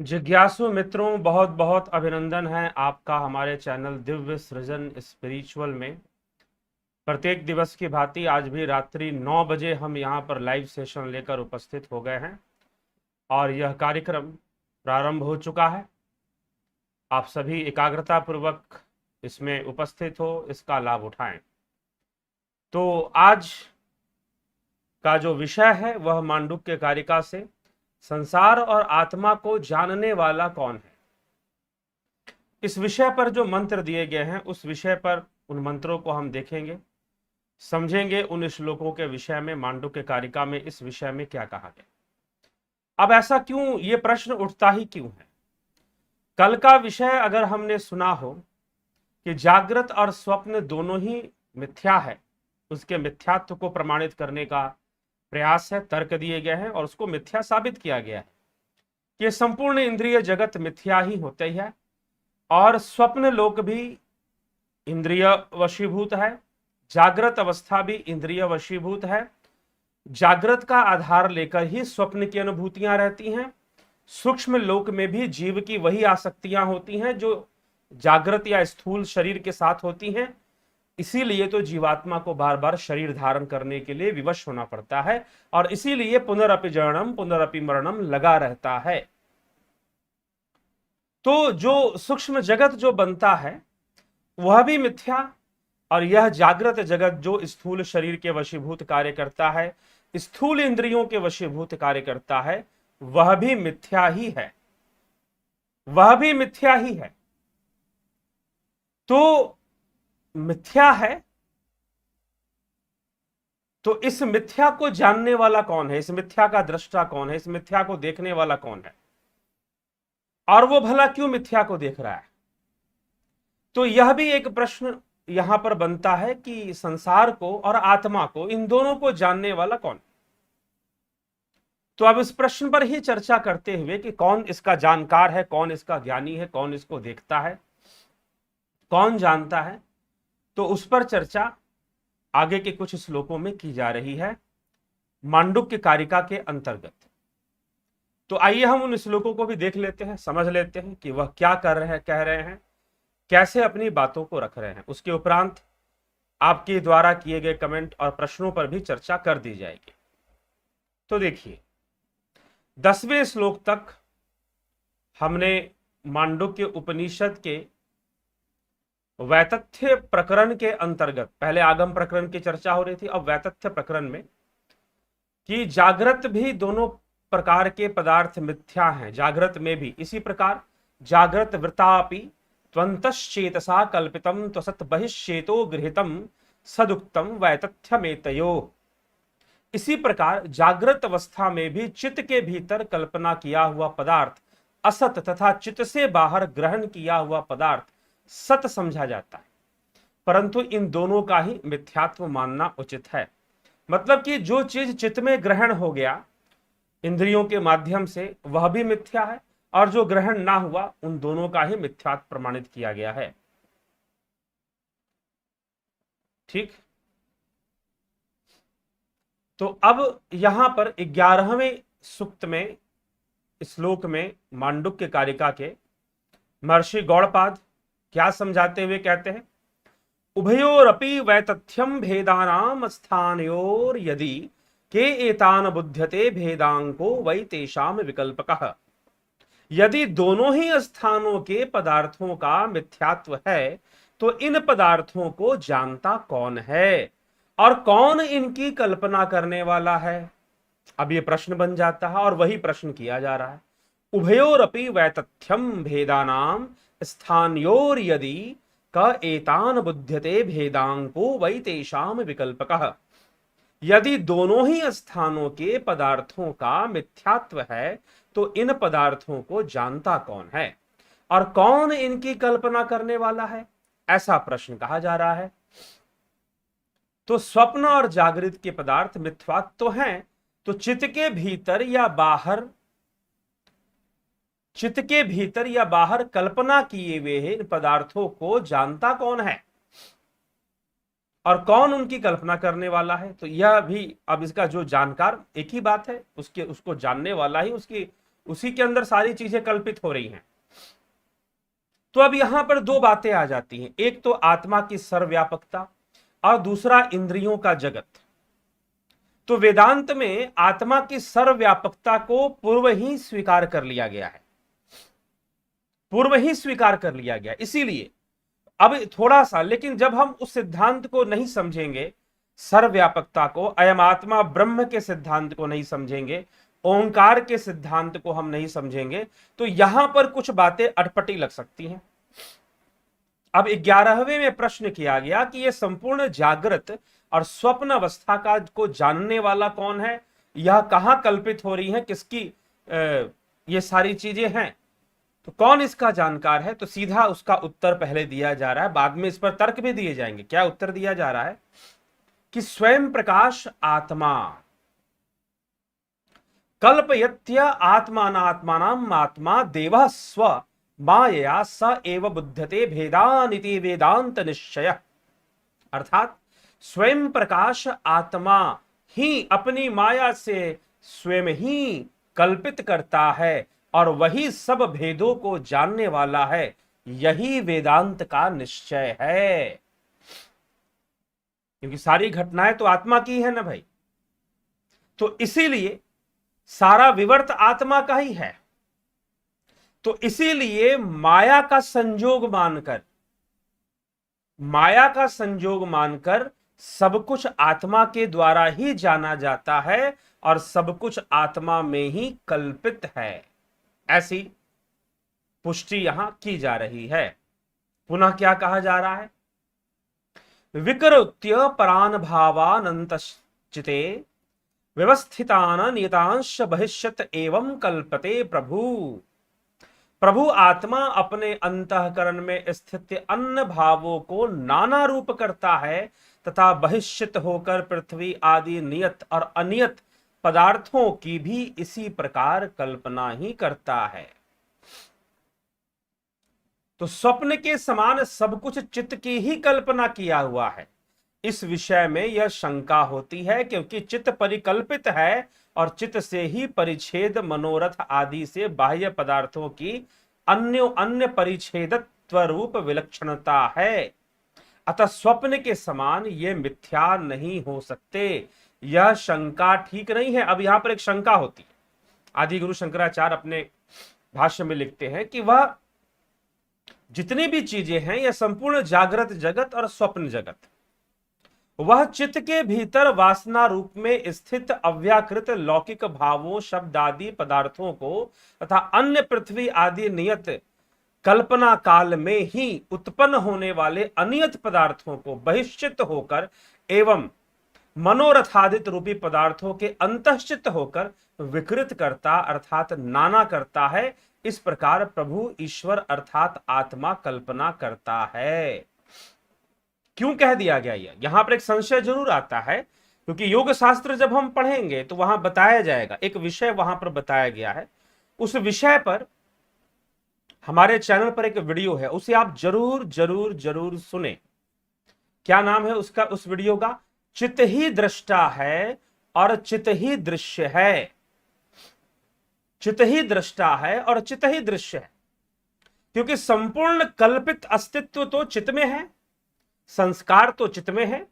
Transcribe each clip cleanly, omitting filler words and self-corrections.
जिज्ञासु मित्रों, बहुत बहुत अभिनंदन है आपका हमारे चैनल दिव्य सृजन स्पिरिचुअल में। प्रत्येक दिवस की भांति आज भी रात्रि 9 बजे हम यहाँ पर लाइव सेशन लेकर उपस्थित हो गए हैं और यह कार्यक्रम प्रारंभ हो चुका है। आप सभी एकाग्रता पूर्वक इसमें उपस्थित हो, इसका लाभ उठाएं। तो आज का जो विषय है वह मांडुक्य कारिका से संसार और आत्मा को जानने वाला कौन है, इस विषय पर जो मंत्र दिए गए हैं उस विषय पर उन मंत्रों को हम देखेंगे, समझेंगे उन श्लोकों के विषय में। मांडुक्य कारिका में इस विषय में क्या कहा गया। अब ऐसा क्यों, ये प्रश्न उठता ही क्यों है। कल का विषय अगर हमने सुना हो कि जागृत और स्वप्न दोनों ही मिथ्या है, उसके मिथ्यात्व को प्रमाणित करने का प्रयास है, तर्क दिए गए हैं और उसको मिथ्या साबित किया गया है कि संपूर्ण इंद्रिय जगत मिथ्या ही होते ही है और स्वप्न लोक भी इंद्रिय वशीभूत है, जागृत अवस्था भी इंद्रिय वशीभूत है। जागृत का आधार लेकर ही स्वप्न की अनुभूतियां रहती हैं। सूक्ष्म लोक में भी जीव की वही आसक्तियां होती हैं जो जागृत या स्थूल शरीर के साथ होती हैं। इसीलिए तो जीवात्मा को बार बार शरीर धारण करने के लिए विवश होना पड़ता है और इसीलिए पुनरअपि जननम पुनरअपि मरणम लगा रहता है। तो जो सूक्ष्म जगत जो बनता है वह भी मिथ्या, और यह जागृत जगत जो स्थूल शरीर के वशीभूत कार्य करता है, स्थूल इंद्रियों के वशीभूत कार्य करता है, वह भी मिथ्या ही है, वह भी मिथ्या ही है। तो मिथ्या है, तो इस मिथ्या को जानने वाला कौन है, इस मिथ्या का दृष्टा कौन है, इस मिथ्या को देखने वाला कौन है, और वो भला क्यों मिथ्या को देख रहा है। तो यह भी एक प्रश्न यहां पर बनता है कि संसार को और आत्मा को, इन दोनों को जानने वाला कौन। तो अब इस प्रश्न पर ही चर्चा करते हुए कि कौन इसका जानकार है, कौन इसका ज्ञानी है, कौन इसको देखता है, कौन जानता है, तो उस पर चर्चा आगे के कुछ श्लोकों में की जा रही है मांडुक्य कारिका के अंतर्गत। तो आइए हम उन श्लोकों को भी देख लेते हैं, समझ लेते हैं कि वह क्या कर रहे हैं, कह रहे हैं, कैसे अपनी बातों को रख रहे हैं। उसके उपरांत आपके द्वारा किए गए कमेंट और प्रश्नों पर भी चर्चा कर दी जाएगी। तो देखिए, 10वें श्लोक तक हमने मांडुक्य उपनिषद के वैतथ्य प्रकरण के अंतर्गत, पहले आगम प्रकरण की चर्चा हो रही थी, अब वैतथ्य प्रकरण में, कि जागृत भी दोनों प्रकार के पदार्थ मिथ्या हैं, जागृत में भी। इसी प्रकार जागृत वृतापि त्वंतश्चेतसा कल्पितम त्वसत बहिश्चेतो गृहीतम सदुक्तम वैतथ्यमेतयो। इसी प्रकार जागृत अवस्था में भी चित्त के भीतर कल्पना किया हुआ पदार्थ असत तथा चित्त से बाहर ग्रहण किया हुआ पदार्थ सत समझा जाता है, परंतु इन दोनों का ही मिथ्यात्व मानना उचित है। मतलब कि जो चीज चित्त में ग्रहण हो गया इंद्रियों के माध्यम से वह भी मिथ्या है, और जो ग्रहण ना हुआ उन दोनों का ही मिथ्यात्व प्रमाणित किया गया है। ठीक। तो अब यहां पर 11वें सूक्त में, श्लोक में मांडुक्य कारिका के महर्षि गौड़पाद क्या समझाते हुए कहते हैं, उभयोरपि वैतथ्यम भेदानाम स्थानयोर यदि के एतान बुध्यते भेदांको वै तेषाम विकल्पकः। यदि दोनों ही स्थानों के पदार्थों का मिथ्यात्व है तो इन पदार्थों को जानता कौन है और कौन इनकी कल्पना करने वाला है। अब यह प्रश्न बन जाता है और वही प्रश्न किया जा रहा है। उभयोरपि वैतथ्यम भेदानाम स्थानयोर यदि क एतान बुध्यते भेदांको वै तेषाम विकल्पकः। यदि दोनों ही स्थानों के पदार्थों का मिथ्यात्व है तो इन पदार्थों को जानता कौन है और कौन इनकी कल्पना करने वाला है, ऐसा प्रश्न कहा जा रहा है। तो स्वप्न और जागृत के पदार्थ मिथ्यात्व तो हैं, तो चित्त के भीतर या बाहर, चित्त के भीतर या बाहर कल्पना किए हुए इन पदार्थों को जानता कौन है और कौन उनकी कल्पना करने वाला है। तो यह भी, अब इसका जो जानकार एक ही बात है, उसको जानने वाला ही उसकी उसी के अंदर सारी चीजें कल्पित हो रही हैं। तो अब यहां पर दो बातें आ जाती हैं, एक तो आत्मा की सर्वव्यापकता और दूसरा इंद्रियों का जगत। तो वेदांत में आत्मा की सर्वव्यापकता को पूर्व ही स्वीकार कर लिया गया है, पूर्व ही स्वीकार कर लिया गया। इसीलिए अब थोड़ा सा, लेकिन जब हम उस सिद्धांत को नहीं समझेंगे, सर्वव्यापकता को, अयम आत्मा ब्रह्म के सिद्धांत को नहीं समझेंगे, ओंकार के सिद्धांत को हम नहीं समझेंगे, तो यहां पर कुछ बातें अटपटी लग सकती हैं। अब 11वें में प्रश्न किया गया कि यह संपूर्ण जागृत और स्वप्न अवस्था का को जानने वाला कौन है, यह कहां कल्पित हो रही है, किसकी ये सारी चीजें हैं, तो कौन इसका जानकार है। तो सीधा उसका उत्तर पहले दिया जा रहा है, बाद में इस पर तर्क भी दिए जाएंगे। क्या उत्तर दिया जा रहा है कि स्वयं प्रकाश आत्मा कल्पयत्य आत्मानात्मानाम आत्मा देवः स्व मायया स एव बुध्यते भेदानिति वेदांत निश्चय। अर्थात स्वयं प्रकाश आत्मा ही अपनी माया से स्वयं ही कल्पित करता है और वही सब भेदों को जानने वाला है, यही वेदांत का निश्चय है। क्योंकि सारी घटनाएं तो आत्मा की है ना भाई, तो इसीलिए सारा विवर्त आत्मा का ही है। तो इसीलिए माया का संजोग मानकर सब कुछ आत्मा के द्वारा ही जाना जाता है और सब कुछ आत्मा में ही कल्पित है, ऐसी पुष्टि यहां की जा रही है। पुनः क्या कहा जा रहा है, विकृत्य परान भावानंतश्चिते व्यवस्थितान नियतांश भविष्यत एवं कल्पते प्रभु आत्मा अपने अंतःकरण में स्थित अन्य भावों को नाना रूप करता है तथा बहिष्यत होकर पृथ्वी आदि नियत और अनियत पदार्थों की भी इसी प्रकार कल्पना ही करता है। तो स्वप्न के समान सब कुछ चित्त की ही कल्पना किया हुआ है। इस विषय में यह शंका होती है क्योंकि चित्त परिकल्पित है और चित्त से ही परिच्छेद मनोरथ आदि से बाह्य पदार्थों की अन्य परिच्छेदत्व रूप विलक्षणता है। अतः स्वप्न के समान ये मिथ्या नहीं हो सकते। यह शंका ठीक नहीं है। अब यहां पर एक शंका होती है, आदि गुरु शंकराचार्य अपने भाष्य में लिखते हैं कि वह जितनी भी चीजें हैं, यह संपूर्ण जागृत जगत और स्वप्न जगत, वह चित्त के भीतर वासना रूप में स्थित अव्याकृत लौकिक भावों शब्द आदि पदार्थों को तथा अन्य पृथ्वी आदि नियत कल्पना काल में ही उत्पन्न होने वाले अनियत पदार्थों को बहिष्चित होकर एवं मनोरथादित रूपी पदार्थों के अंतश्चित होकर विकृत करता अर्थात नाना करता है। इस प्रकार प्रभु ईश्वर अर्थात आत्मा कल्पना करता है। क्यों कह दिया गया यहां पर एक संशय जरूर आता है, क्योंकि योग शास्त्र जब हम पढ़ेंगे तो वहां बताया जाएगा, एक विषय वहां पर बताया गया है। उस विषय पर हमारे चैनल पर एक वीडियो है, उसे आप जरूर जरूर जरूर सुने। क्या नाम है उसका, उस वीडियो का? चित्त ही दृष्टा है और चित्त ही दृश्य है। चित्त ही दृष्टा है और चित्त ही दृश्य है, क्योंकि संपूर्ण कल्पित अस्तित्व तो चित्त में है, संस्कार तो चित्त में है,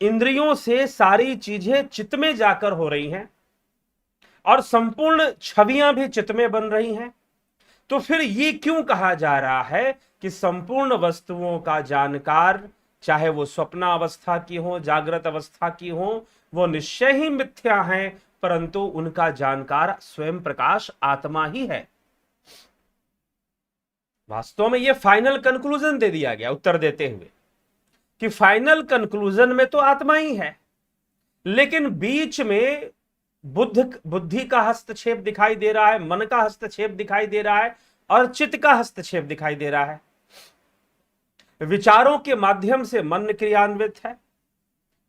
इंद्रियों से सारी चीजें चित्त में जाकर हो रही हैं और संपूर्ण छवियां भी चित्त में बन रही हैं। तो फिर ये क्यों कहा जा रहा है कि संपूर्ण वस्तुओं का जानकार, चाहे वो स्वप्नावस्था की हो, जागृत अवस्था की हो, वो निश्चय ही मिथ्या हैं, परंतु उनका जानकार स्वयं प्रकाश आत्मा ही है। वास्तव में ये फाइनल कंक्लूजन दे दिया गया उत्तर देते हुए कि फाइनल कंक्लूजन में तो आत्मा ही है, लेकिन बीच में बुद्धि का हस्तक्षेप दिखाई दे रहा है, मन का हस्तक्षेप दिखाई दे रहा है और चित्त का हस्तक्षेप दिखाई दे रहा है। विचारों के माध्यम से मन क्रियान्वित है,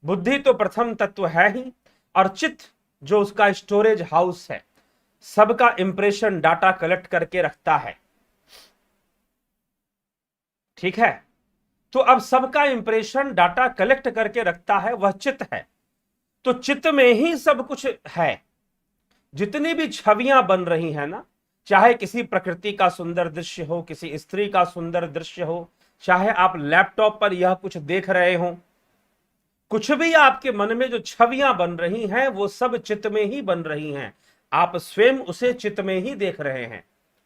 बुद्धि तो प्रथम तत्व है ही, और चित्त जो उसका स्टोरेज हाउस है, सबका इंप्रेशन डाटा कलेक्ट करके रखता है। ठीक है, तो अब सबका इंप्रेशन डाटा कलेक्ट करके रखता है वह चित्त है। तो चित्त में ही सब कुछ है। जितनी भी छवियां बन रही हैं ना, चाहे किसी प्रकृति का सुंदर दृश्य हो, किसी स्त्री का सुंदर दृश्य हो, चाहे आप लैपटॉप पर यह कुछ देख रहे हो, कुछ भी आपके मन में जो छवियां बन रही हैं वो सब चित्त में ही बन रही हैं। आप स्वयं उसे चित्त में ही देख रहे हैं।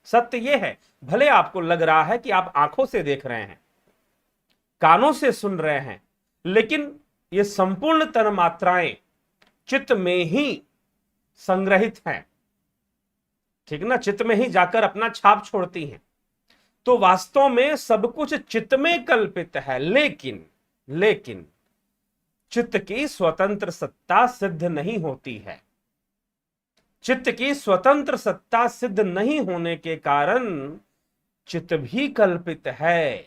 सत्य यह है, भले आपको लग रहा है कि आप आंखों से देख रहे हैं, कानों से सुन रहे हैं, लेकिन ये संपूर्ण तन मात्राएं चित्त में ही संग्रहित हैं, ठीक ना, चित्त में ही जाकर अपना छाप छोड़ती हैं। तो वास्तव में सब कुछ चित्त में कल्पित है, लेकिन चित्त की स्वतंत्र सत्ता सिद्ध नहीं होती है। चित्त की स्वतंत्र सत्ता सिद्ध नहीं होने के कारण चित्त भी कल्पित है,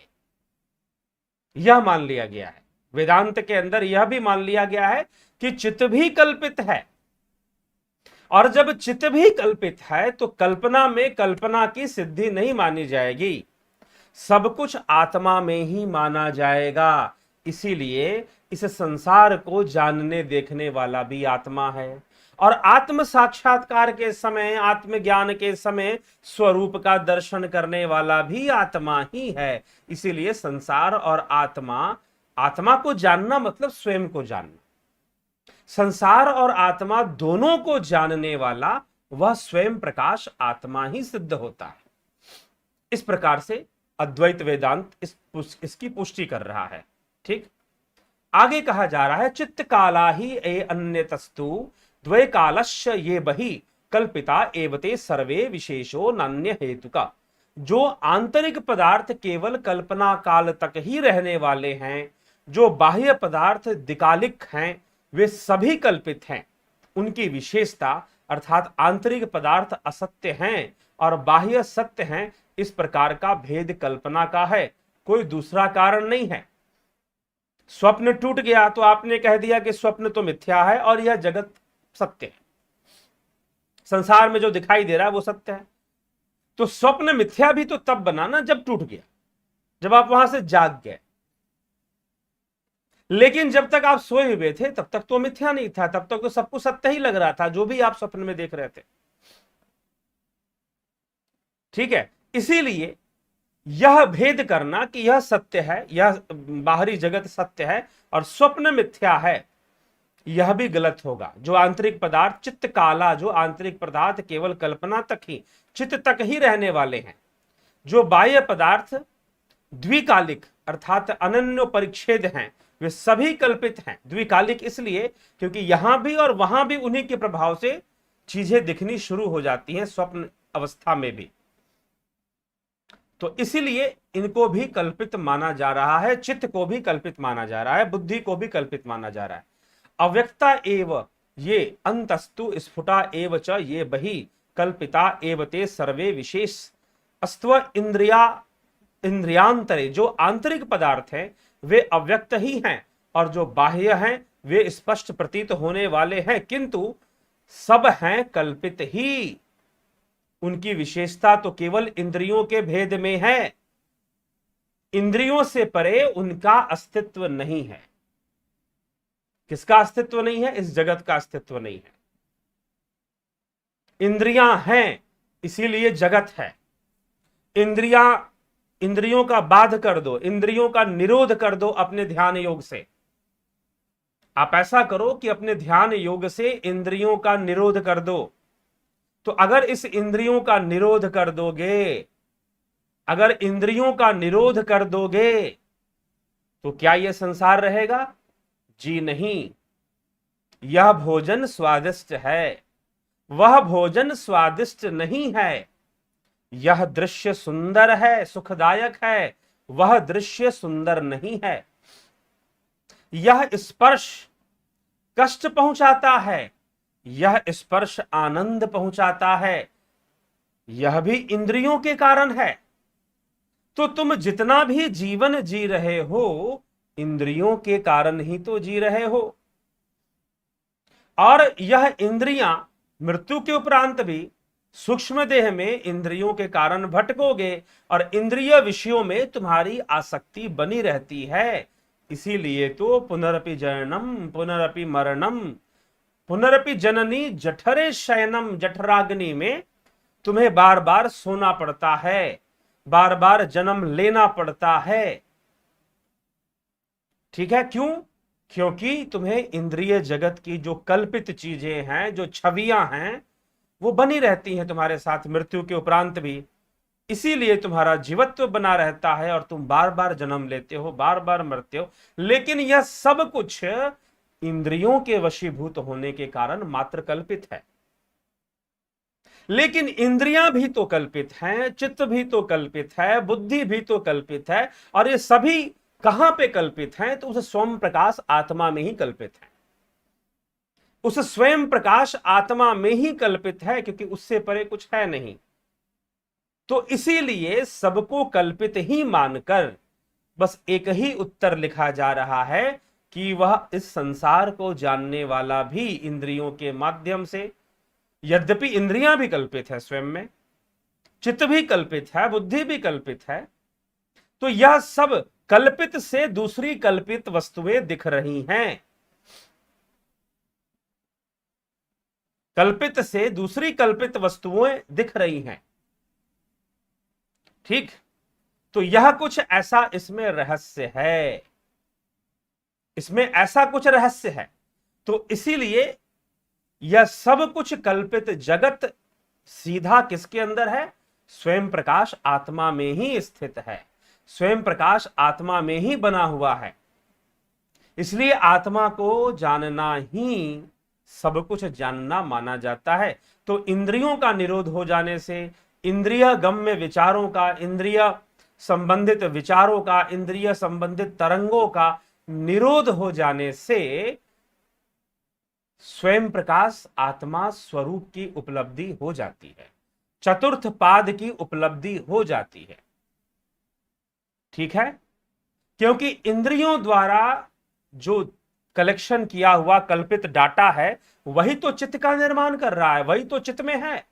यह मान लिया गया है। वेदांत के अंदर यह भी मान लिया गया है कि चित्त भी कल्पित है, और जब चित्त भी कल्पित है तो कल्पना में कल्पना की सिद्धि नहीं मानी जाएगी, सब कुछ आत्मा में ही माना जाएगा। इसीलिए इस संसार को जानने देखने वाला भी आत्मा है, और आत्म साक्षात्कार के समय, आत्मज्ञान के समय स्वरूप का दर्शन करने वाला भी आत्मा ही है। इसीलिए संसार और आत्मा, आत्मा को जानना मतलब स्वयं को जानना, संसार और आत्मा दोनों को जानने वाला वह स्वयं प्रकाश आत्मा ही सिद्ध होता है। इस प्रकार से अद्वैत वेदांत इसकी पुष्टि कर रहा है। ठीक, आगे कहा जा रहा है, चित्त काला ही ए अन्यतस्तु द्वै कालस्य ये बहि कल्पिता एवते सर्वे विशेषो नान्य हेतु का। जो आंतरिक पदार्थ केवल कल्पना काल तक ही रहने वाले हैं, जो बाह्य पदार्थ दिकालिक हैं, वे सभी कल्पित हैं। उनकी विशेषता अर्थात आंतरिक पदार्थ असत्य हैं और बाह्य सत्य हैं, इस प्रकार का भेद कल्पना का है, कोई दूसरा कारण नहीं है। स्वप्न टूट गया तो आपने कह दिया कि स्वप्न तो मिथ्या है और यह जगत सत्य है, संसार में जो दिखाई दे रहा है वो सत्य है। तो स्वप्न मिथ्या भी तो तब बना ना जब टूट गया, जब आप वहां से जाग गए। लेकिन जब तक आप सोए हुए थे तब तक तो मिथ्या नहीं था, तब तक तो सब कुछ सत्य ही लग रहा था जो भी आप स्वप्न में देख रहे थे। ठीक है, इसीलिए यह भेद करना कि यह सत्य है, यह बाहरी जगत सत्य है और स्वप्न मिथ्या है, यह भी गलत होगा। जो आंतरिक पदार्थ चित्त काला, जो आंतरिक पदार्थ केवल कल्पना तक ही, चित्त तक ही रहने वाले हैं, जो बाह्य पदार्थ द्विकालिक अर्थात अनन्य परिच्छेद हैं, वे सभी कल्पित हैं। द्विकालिक इसलिए क्योंकि यहां भी और वहां भी उन्हीं के प्रभाव से चीजें दिखनी शुरू हो जाती हैं, स्वप्न अवस्था में भी। तो इसीलिए इनको भी कल्पित माना जा रहा है, चित्त को भी कल्पित माना जा रहा है, बुद्धि को भी कल्पित माना जा रहा है। अव्यक्ता एव ये अंतस्तु स्फुटा एव च ये बहि कल्पिता एव ते सर्वे विशेष अस्त्व इंद्रियांतरे। जो आंतरिक पदार्थ हैं वे अव्यक्त ही हैं और जो बाह्य हैं वे स्पष्ट प्रतीत होने वाले हैं, किंतु सब हैं कल्पित ही। उनकी विशेषता तो केवल इंद्रियों के भेद में है, इंद्रियों से परे उनका अस्तित्व नहीं है। किसका अस्तित्व नहीं है? इस जगत का अस्तित्व नहीं है। इंद्रियां हैं इसीलिए जगत है। इंद्रियों का बाध कर दो, इंद्रियों का निरोध कर दो अपने ध्यान योग से। आप ऐसा करो कि अपने ध्यान योग से इंद्रियों का निरोध कर दो। तो अगर इस इंद्रियों का निरोध कर दोगे, अगर इंद्रियों का निरोध कर दोगे तो क्या यह संसार रहेगा? जी नहीं। यह भोजन स्वादिष्ट है, वह भोजन स्वादिष्ट नहीं है। यह दृश्य सुंदर है, सुखदायक है, वह दृश्य सुंदर नहीं है। यह स्पर्श कष्ट पहुंचाता है, यह स्पर्श आनंद पहुंचाता है, यह भी इंद्रियों के कारण है। तो तुम जितना भी जीवन जी रहे हो इंद्रियों के कारण ही तो जी रहे हो, और यह इंद्रियां मृत्यु के उपरांत भी सूक्ष्म देह में इंद्रियों के कारण भटकोगे और इंद्रिय विषयों में तुम्हारी आसक्ति बनी रहती है। इसीलिए तो पुनरपि जननम पुनरपि मरणम पुनरपि जननी जठरे शयनम, जठराग्नि में तुम्हें बार बार सोना पड़ता है, बार बार जन्म लेना पड़ता है। ठीक है, क्यों? क्योंकि तुम्हें इंद्रिय जगत की जो कल्पित चीजें हैं, जो छवियां हैं, वो बनी रहती हैं तुम्हारे साथ मृत्यु के उपरांत भी। इसीलिए तुम्हारा जीवत्व बना रहता है और तुम बार बार जन्म लेते हो, बार बार मरते हो। लेकिन यह सब कुछ इंद्रियों के वशीभूत होने के कारण मात्र कल्पित है। लेकिन इंद्रियां भी तो कल्पित हैं, चित्त भी तो कल्पित है, बुद्धि भी तो कल्पित है, और ये सभी कहां पे कल्पित हैं? तो उस स्वयं प्रकाश आत्मा में ही कल्पित है। उस स्वयं प्रकाश आत्मा में ही कल्पित है, क्योंकि उससे परे कुछ है नहीं। तो इसीलिए सबको कल्पित ही मानकर बस एक ही उत्तर लिखा जा रहा है कि वह इस संसार को जानने वाला भी इंद्रियों के माध्यम से, यद्यपि इंद्रियां भी कल्पित है स्वयं में, चित्त भी कल्पित है, बुद्धि भी कल्पित है, तो यह सब कल्पित से दूसरी कल्पित वस्तुएं दिख रही हैं। कल्पित से दूसरी कल्पित वस्तुएं दिख रही हैं। ठीक, तो यह कुछ ऐसा इसमें रहस्य है, इसमें ऐसा कुछ रहस्य है। तो इसीलिए यह सब कुछ कल्पित जगत सीधा किसके अंदर है? स्वयं प्रकाश आत्मा में ही स्थित है, स्वयं प्रकाश आत्मा में ही बना हुआ है। इसलिए आत्मा को जानना ही सब कुछ जानना माना जाता है। तो इंद्रियों का निरोध हो जाने से, इंद्रिय गम्य विचारों का, इंद्रिय संबंधित विचारों का, इंद्रिय संबंधित तरंगों का निरोध हो जाने से स्वयं प्रकाश आत्मा स्वरूप की उपलब्धि हो जाती है, चतुर्थ पाद की उपलब्धि हो जाती है। ठीक है, क्योंकि इंद्रियों द्वारा जो कलेक्शन किया हुआ कल्पित डाटा है, वही तो चित्त का निर्माण कर रहा है, वही तो चित्त में है।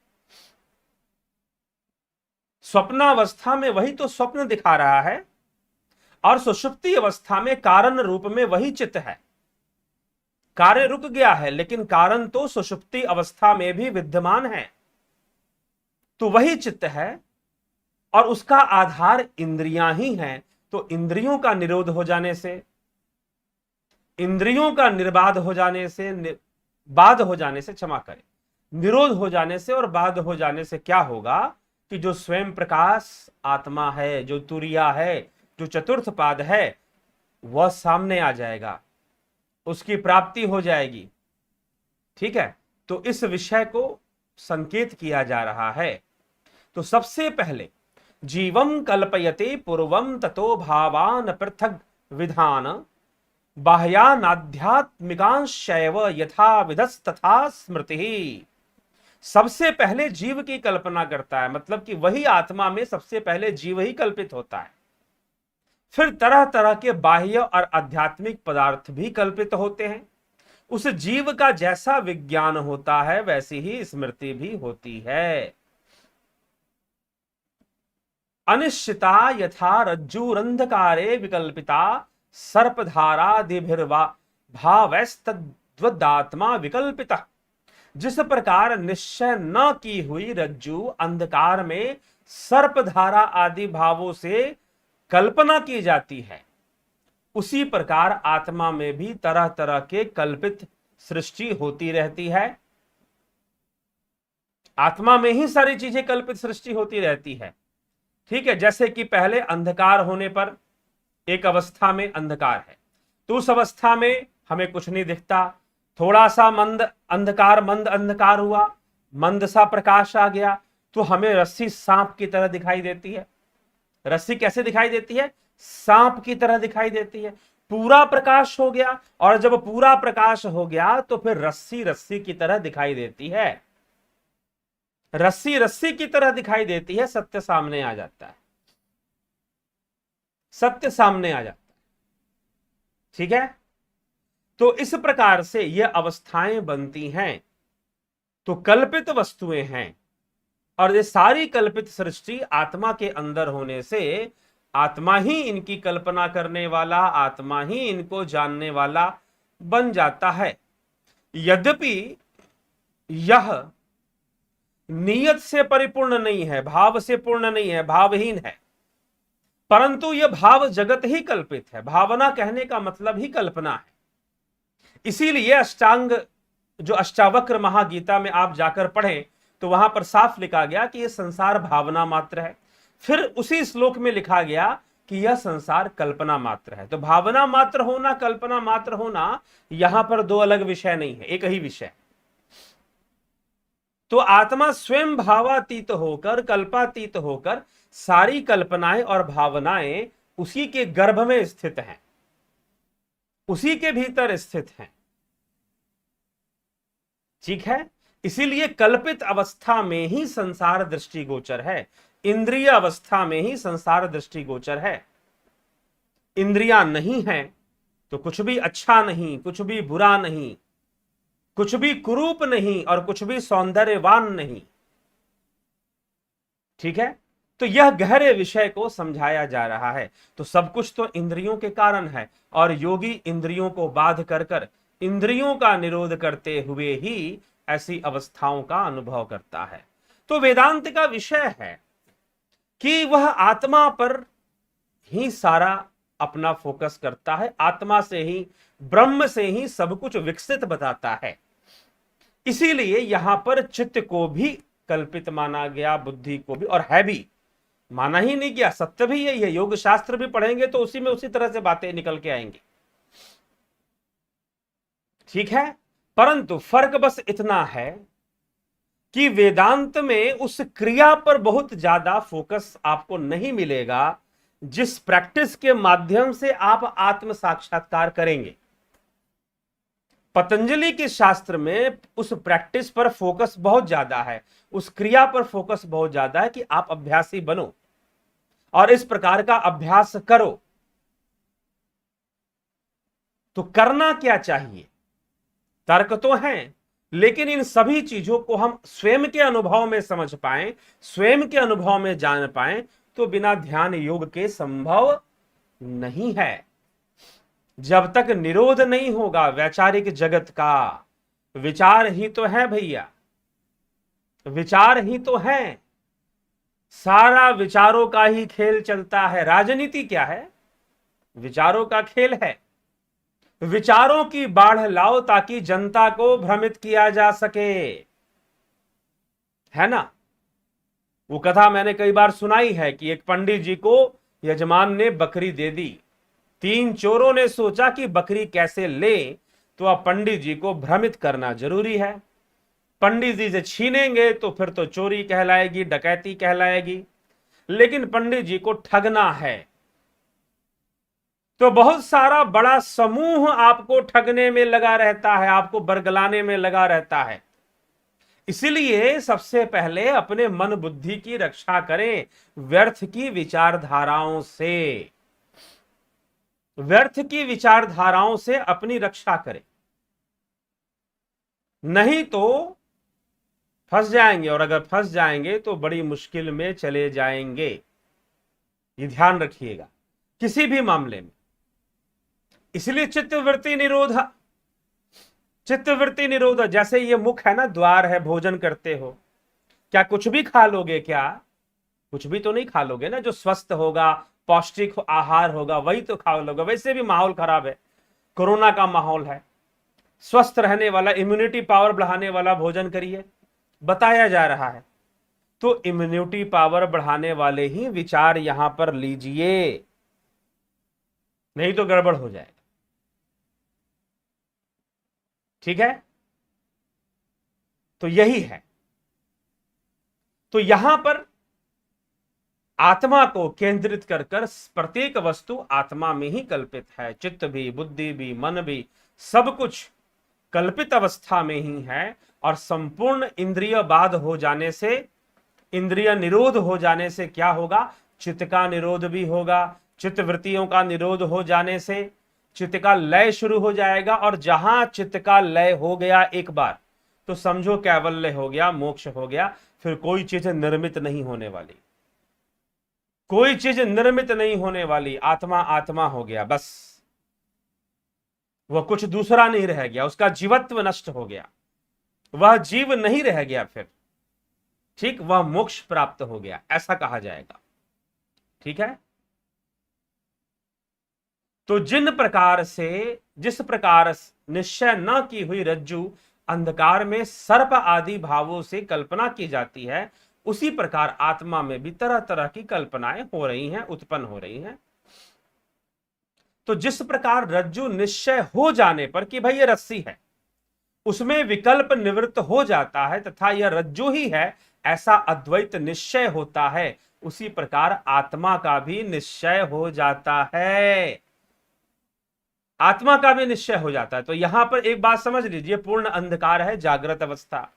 स्वप्नावस्था में वही तो स्वप्न दिखा रहा है, और सुषुप्ति अवस्था में कारण रूप में वही चित्त है। कार्य रुक गया है, लेकिन कारण तो सुषुप्ति अवस्था में भी विद्यमान है। तो वही चित्त है और उसका आधार इंद्रियां ही हैं। तो इंद्रियों का निरोध हो जाने से, इंद्रियों का निर्बाध हो जाने से, बाध हो जाने से, क्षमा करें, निरोध हो जाने से और बाध हो जाने से क्या होगा कि जो स्वयं प्रकाश आत्मा है, जो तुरिया है, जो चतुर्थ पाद है, वह सामने आ जाएगा, उसकी प्राप्ति हो जाएगी। ठीक है, तो इस विषय को संकेत किया जा रहा है। तो सबसे पहले जीवम कल्पयते पूर्वम ततो भावान पृथक विधान बाह्यानाध्यात्मिकांशैव यथा विधस्तथा स्मृति। सबसे पहले जीव की कल्पना करता है, मतलब कि वही आत्मा में सबसे पहले जीव ही कल्पित होता है। फिर तरह तरह के बाह्य और आध्यात्मिक पदार्थ भी कल्पित होते हैं। उस जीव का जैसा विज्ञान होता है वैसी ही स्मृति भी होती है। अनिश्चिता यथा रज्जुरंधकारे विकल्पिता सर्पधारादिभिर्वा भावैस्तद्वदात्मा विकल्पिता। जिस प्रकार निश्चय न की हुई रज्जु अंधकार में सर्पधारा आदि भावों से कल्पना की जाती है, उसी प्रकार आत्मा में भी तरह तरह के कल्पित सृष्टि होती रहती है। आत्मा में ही सारी चीजें कल्पित सृष्टि होती रहती है। ठीक है, जैसे कि पहले अंधकार होने पर, एक अवस्था में अंधकार है, तो उस अवस्था में हमें कुछ नहीं दिखता। थोड़ा सा मंद अंधकार हुआ, मंद सा प्रकाश आ गया, तो हमें रस्सी सांप की तरह दिखाई देती है। रस्सी कैसे दिखाई देती है? सांप की तरह दिखाई देती है। पूरा प्रकाश हो गया, और जब पूरा प्रकाश हो गया तो फिर रस्सी रस्सी की तरह दिखाई देती है। रस्सी रस्सी की तरह दिखाई देती है, सत्य सामने आ जाता है, सत्य सामने आ जाता है। ठीक है, तो इस प्रकार से ये अवस्थाएं बनती हैं। तो कल्पित वस्तुएं हैं, और ये सारी कल्पित सृष्टि आत्मा के अंदर होने से आत्मा ही इनकी कल्पना करने वाला, आत्मा ही इनको जानने वाला बन जाता है। यद्यपि यह नीयत से परिपूर्ण नहीं है, भाव से पूर्ण नहीं है, भावहीन है। परंतु यह भाव जगत ही कल्पित है। भावना कहने का मतलब ही कल्पना है। इसीलिए अष्टांग जो अष्टावक्र महागीता में आप जाकर पढ़ें तो वहां पर साफ लिखा गया कि यह संसार भावना मात्र है। फिर उसी श्लोक में लिखा गया कि यह संसार कल्पना मात्र है। तो भावना मात्र होना, कल्पना मात्र होना, यहां पर दो अलग विषय नहीं है, एक ही विषय। तो आत्मा स्वयं भावातीत होकर, कल्पातीत होकर सारी कल्पनाएं और भावनाएं उसी के गर्भ में स्थित हैं, उसी के भीतर स्थित हैं। ठीक है। इसीलिए कल्पित अवस्था में ही संसार दृष्टिगोचर है, इंद्रिय अवस्था में ही संसार दृष्टिगोचर है। इंद्रियां नहीं है तो कुछ भी अच्छा नहीं, कुछ भी बुरा नहीं, कुछ भी कुरूप नहीं और कुछ भी सौंदर्यवान नहीं। ठीक है। तो यह गहरे विषय को समझाया जा रहा है। तो सब कुछ तो इंद्रियों के कारण है और योगी इंद्रियों को बाध कर इंद्रियों का निरोध करते हुए ही ऐसी अवस्थाओं का अनुभव करता है। तो वेदांत का विषय है कि वह आत्मा पर ही सारा अपना फोकस करता है, आत्मा से ही, ब्रह्म से ही सब कुछ विकसित बताता है। इसीलिए यहां पर चित्त को भी कल्पित माना गया, बुद्धि को भी, और है भी, माना ही नहीं गया, सत्य भी यही है। योग शास्त्र भी पढ़ेंगे तो उसी में उसी तरह से बातें निकल के आएंगी। ठीक है। परंतु फर्क बस इतना है कि वेदांत में उस क्रिया पर बहुत ज्यादा फोकस आपको नहीं मिलेगा जिस प्रैक्टिस के माध्यम से आप आत्म साक्षात्कार करेंगे। पतंजलि के शास्त्र में उस प्रैक्टिस पर फोकस बहुत ज्यादा है, उस क्रिया पर फोकस बहुत ज्यादा है कि आप अभ्यासी बनो और इस प्रकार का अभ्यास करो। तो करना क्या चाहिए? तर्क तो हैं, लेकिन इन सभी चीजों को हम स्वयं के अनुभव में समझ पाएं, स्वयं के अनुभव में जान पाएं, तो बिना ध्यान योग के संभव नहीं है। जब तक निरोध नहीं होगा वैचारिक जगत का, विचार ही तो है भैया, विचार ही तो है, सारा विचारों का ही खेल चलता है। राजनीति क्या है? विचारों का खेल है। विचारों की बाढ़ लाओ ताकि जनता को भ्रमित किया जा सके, है ना। वो कथा मैंने कई बार सुनाई है कि एक पंडित जी को यजमान ने बकरी दे दी। 3 चोरों ने सोचा कि बकरी कैसे ले, तो अब पंडित जी को भ्रमित करना जरूरी है। पंडित जी से छीनेंगे तो फिर तो चोरी कहलाएगी, डकैती कहलाएगी, लेकिन पंडित जी को ठगना है तो बहुत सारा बड़ा समूह आपको ठगने में लगा रहता है, आपको बरगलाने में लगा रहता है। इसलिए सबसे पहले अपने मन बुद्धि की रक्षा करें व्यर्थ की विचारधाराओं से, व्यर्थ की विचारधाराओं से अपनी रक्षा करें, नहीं तो फंस जाएंगे, और अगर फंस जाएंगे तो बड़ी मुश्किल में चले जाएंगे। ये ध्यान रखिएगा किसी भी मामले में। इसलिए चित्तवृत्ति निरोध, चित्तवृत्ति निरोध, जैसे ये मुख है ना, द्वार है, भोजन करते हो, क्या कुछ भी खा लोगे? क्या कुछ भी तो नहीं खा लोगे ना। जो स्वस्थ होगा, पौष्टिक आहार होगा, वही तो खा लोगे। वैसे भी माहौल खराब है, कोरोना का माहौल है। स्वस्थ रहने वाला, इम्यूनिटी पावर बढ़ाने वाला भोजन करिए, बताया जा रहा है। तो इम्यूनिटी पावर बढ़ाने वाले ही विचार यहां पर लीजिए, नहीं तो गड़बड़ हो जाएगा। ठीक है। तो यही है। तो यहां पर आत्मा को केंद्रित कर प्रत्येक वस्तु आत्मा में ही कल्पित है। चित्त भी, बुद्धि भी, मन भी, सब कुछ कल्पित अवस्था में ही है। और संपूर्ण इंद्रिय बाध हो जाने से, इंद्रिय निरोध हो जाने से क्या होगा? चित्त का निरोध भी होगा। चित्त वृत्तियों का निरोध हो जाने से चित्त का लय शुरू हो जाएगा, और जहां चित्त का लय हो गया एक बार, तो समझो कैवल्य हो गया, मोक्ष हो गया। फिर कोई चीज निर्मित नहीं होने वाली, कोई चीज निर्मित नहीं होने वाली। आत्मा आत्मा हो गया बस, वह कुछ दूसरा नहीं रह गया, उसका जीवत्व नष्ट हो गया, वह जीव नहीं रह गया। फिर ठीक, वह मोक्ष प्राप्त हो गया, ऐसा कहा जाएगा। ठीक है। तो जिस प्रकार निश्चय न की हुई रज्जु अंधकार में सर्प आदि भावों से कल्पना की जाती है, उसी प्रकार आत्मा में भी तरह तरह की कल्पनाएं हो रही हैं, उत्पन्न हो रही हैं। तो जिस प्रकार रज्जु निश्चय हो जाने पर कि भाई ये रस्सी है, उसमें विकल्प निवृत्त हो जाता है तथा यह रज्जु ही है, ऐसा अद्वैत निश्चय होता है, उसी प्रकार आत्मा का भी निश्चय हो जाता है। आत्मा का भी निश्चय हो जाता है। तो यहां पर एक बात समझ लीजिए, पूर्ण अंधकार है जागृत अवस्था,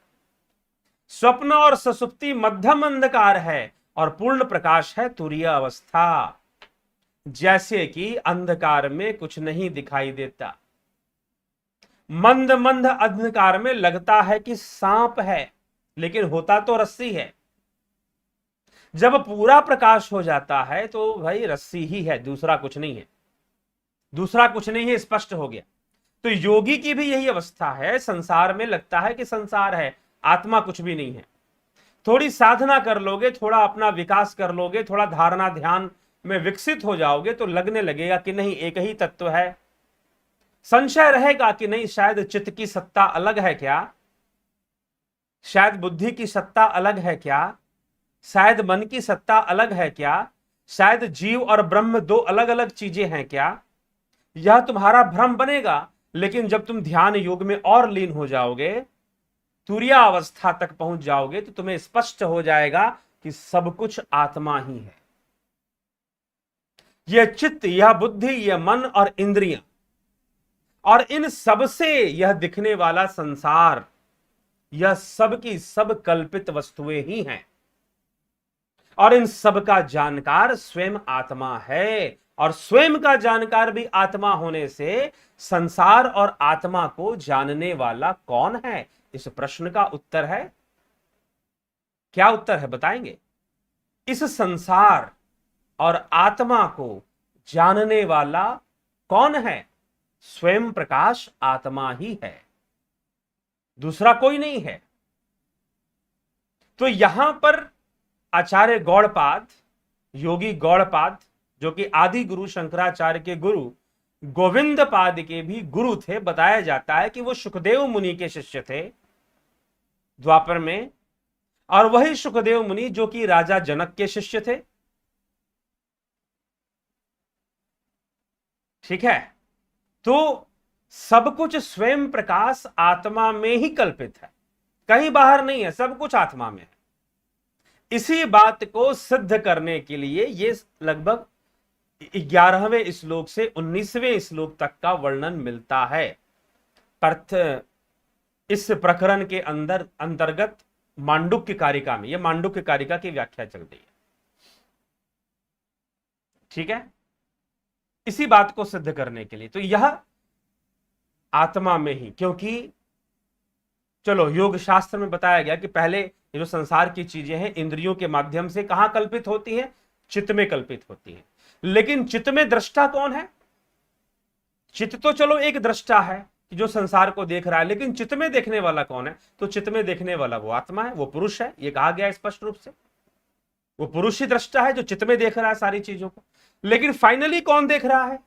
स्वप्न और सुषुप्ति मध्यम अंधकार है, और पूर्ण प्रकाश है तुरीय अवस्था। जैसे कि अंधकार में कुछ नहीं दिखाई देता, मंद मंद अंधकार में लगता है कि सांप है, लेकिन होता तो रस्सी है। जब पूरा प्रकाश हो जाता है तो भाई रस्सी ही है, दूसरा कुछ नहीं है, दूसरा कुछ नहीं है, स्पष्ट हो गया। तो योगी की भी यही अवस्था है, संसार में लगता है कि संसार है, आत्मा कुछ भी नहीं है। थोड़ी साधना कर लोगे, थोड़ा अपना विकास कर लोगे, थोड़ा धारणा ध्यान में विकसित हो जाओगे तो लगने लगेगा कि नहीं, एक ही तत्व है। संशय रहेगा कि नहीं, शायद चित्त की सत्ता अलग है क्या, शायद बुद्धि की सत्ता अलग है क्या, शायद मन की सत्ता अलग है क्या, शायद जीव और ब्रह्म दो अलग अलग चीजें हैं क्या। यह तुम्हारा भ्रम बनेगा, लेकिन जब तुम ध्यान योग में और लीन हो जाओगे, तुरीय अवस्था तक पहुंच जाओगे, तो तुम्हें स्पष्ट हो जाएगा कि सब कुछ आत्मा ही है। यह चित्त, यह बुद्धि, यह मन और इंद्रियां, और इन सब से यह दिखने वाला संसार, यह सब की सब कल्पित वस्तुएं ही हैं, और इन सब का जानकार स्वयं आत्मा है। और स्वयं का जानकार भी आत्मा होने से संसार और आत्मा को जानने वाला कौन है, इस प्रश्न का उत्तर है, क्या उत्तर है बताएंगे? इस संसार और आत्मा को जानने वाला कौन है? स्वयं प्रकाश आत्मा ही है, दूसरा कोई नहीं है। तो यहां पर आचार्य गौड़पाद, योगी गौड़पाद, जो कि आदि गुरु शंकराचार्य के गुरु गोविंद पाद के भी गुरु थे, बताया जाता है कि वो सुखदेव मुनि के शिष्य थे द्वापर में, और वही सुखदेव मुनि जो कि राजा जनक के शिष्य थे। ठीक है। तो सब कुछ स्वयं प्रकाश आत्मा में ही कल्पित है, कहीं बाहर नहीं है, सब कुछ आत्मा में है। इसी बात को सिद्ध करने के लिए ये लगभग 11वें श्लोक से 19वें श्लोक तक का वर्णन मिलता है। इस प्रकरण के अंतर्गत मांडुक्य कारिका में, यह मांडुक्य कारिका की व्याख्या चल रही है। ठीक है। इसी बात को सिद्ध करने के लिए, तो यह आत्मा में ही, क्योंकि चलो योग शास्त्र में बताया गया कि पहले जो संसार की चीजें हैं इंद्रियों के माध्यम से कहां कल्पित होती हैं? चित्त में कल्पित होती हैं। लेकिन चित्त में दृष्टा कौन है? चित्त तो चलो एक दृष्टा है कि जो संसार को देख रहा है, लेकिन चित्त में देखने वाला कौन है? तो चित्त में देखने वाला वो आत्मा है, वो पुरुष है, ये कहा गया स्पष्ट रूप से। वो पुरुष ही दृष्टा है जो चित्त में देख रहा है सारी चीजों को। लेकिन फाइनली कौन देख रहा है?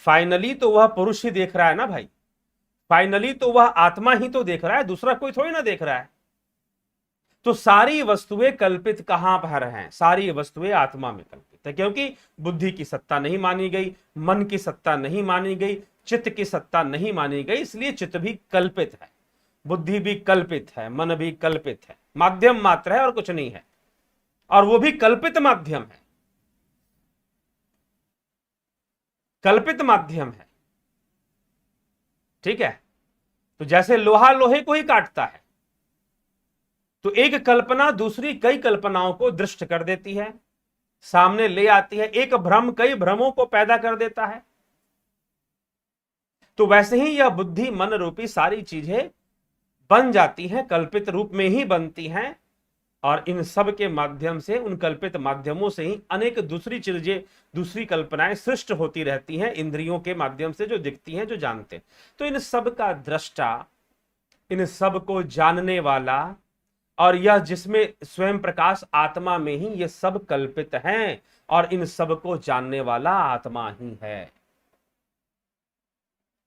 फाइनली तो वह पुरुष ही देख रहा है ना भाई, फाइनली तो वह आत्मा ही तो देख रहा है, दूसरा कोई थोड़ी ना देख रहा है। तो सारी वस्तुएं कल्पित कहां पर हैं? सारी वस्तुएं आत्मा में कल्पित है, क्योंकि बुद्धि की सत्ता नहीं मानी गई, मन की सत्ता नहीं मानी गई, चित्त की सत्ता नहीं मानी गई, इसलिए चित्त भी कल्पित है, बुद्धि भी कल्पित है, मन भी कल्पित है, माध्यम मात्र है और कुछ नहीं है, और वो भी कल्पित माध्यम है, कल्पित माध्यम है। ठीक है। तो जैसे लोहा लोहे को ही काटता है, तो एक कल्पना दूसरी कई कल्पनाओं को दृष्ट कर देती है, सामने ले आती है, एक भ्रम कई भ्रमों को पैदा कर देता है। तो वैसे ही यह बुद्धि मन रूपी सारी चीजें बन जाती हैं, कल्पित रूप में ही बनती हैं, और इन सब के माध्यम से, उन कल्पित माध्यमों से ही अनेक दूसरी चीजें, दूसरी कल्पनाएं सृष्ट होती रहती हैं, इंद्रियों के माध्यम से जो दिखती हैं, जो जानते हैं। तो इन सब का दृष्टा, इन सब को जानने वाला, और यह जिसमें स्वयं प्रकाश आत्मा में ही ये सब कल्पित हैं, और इन सब को जानने वाला आत्मा ही है,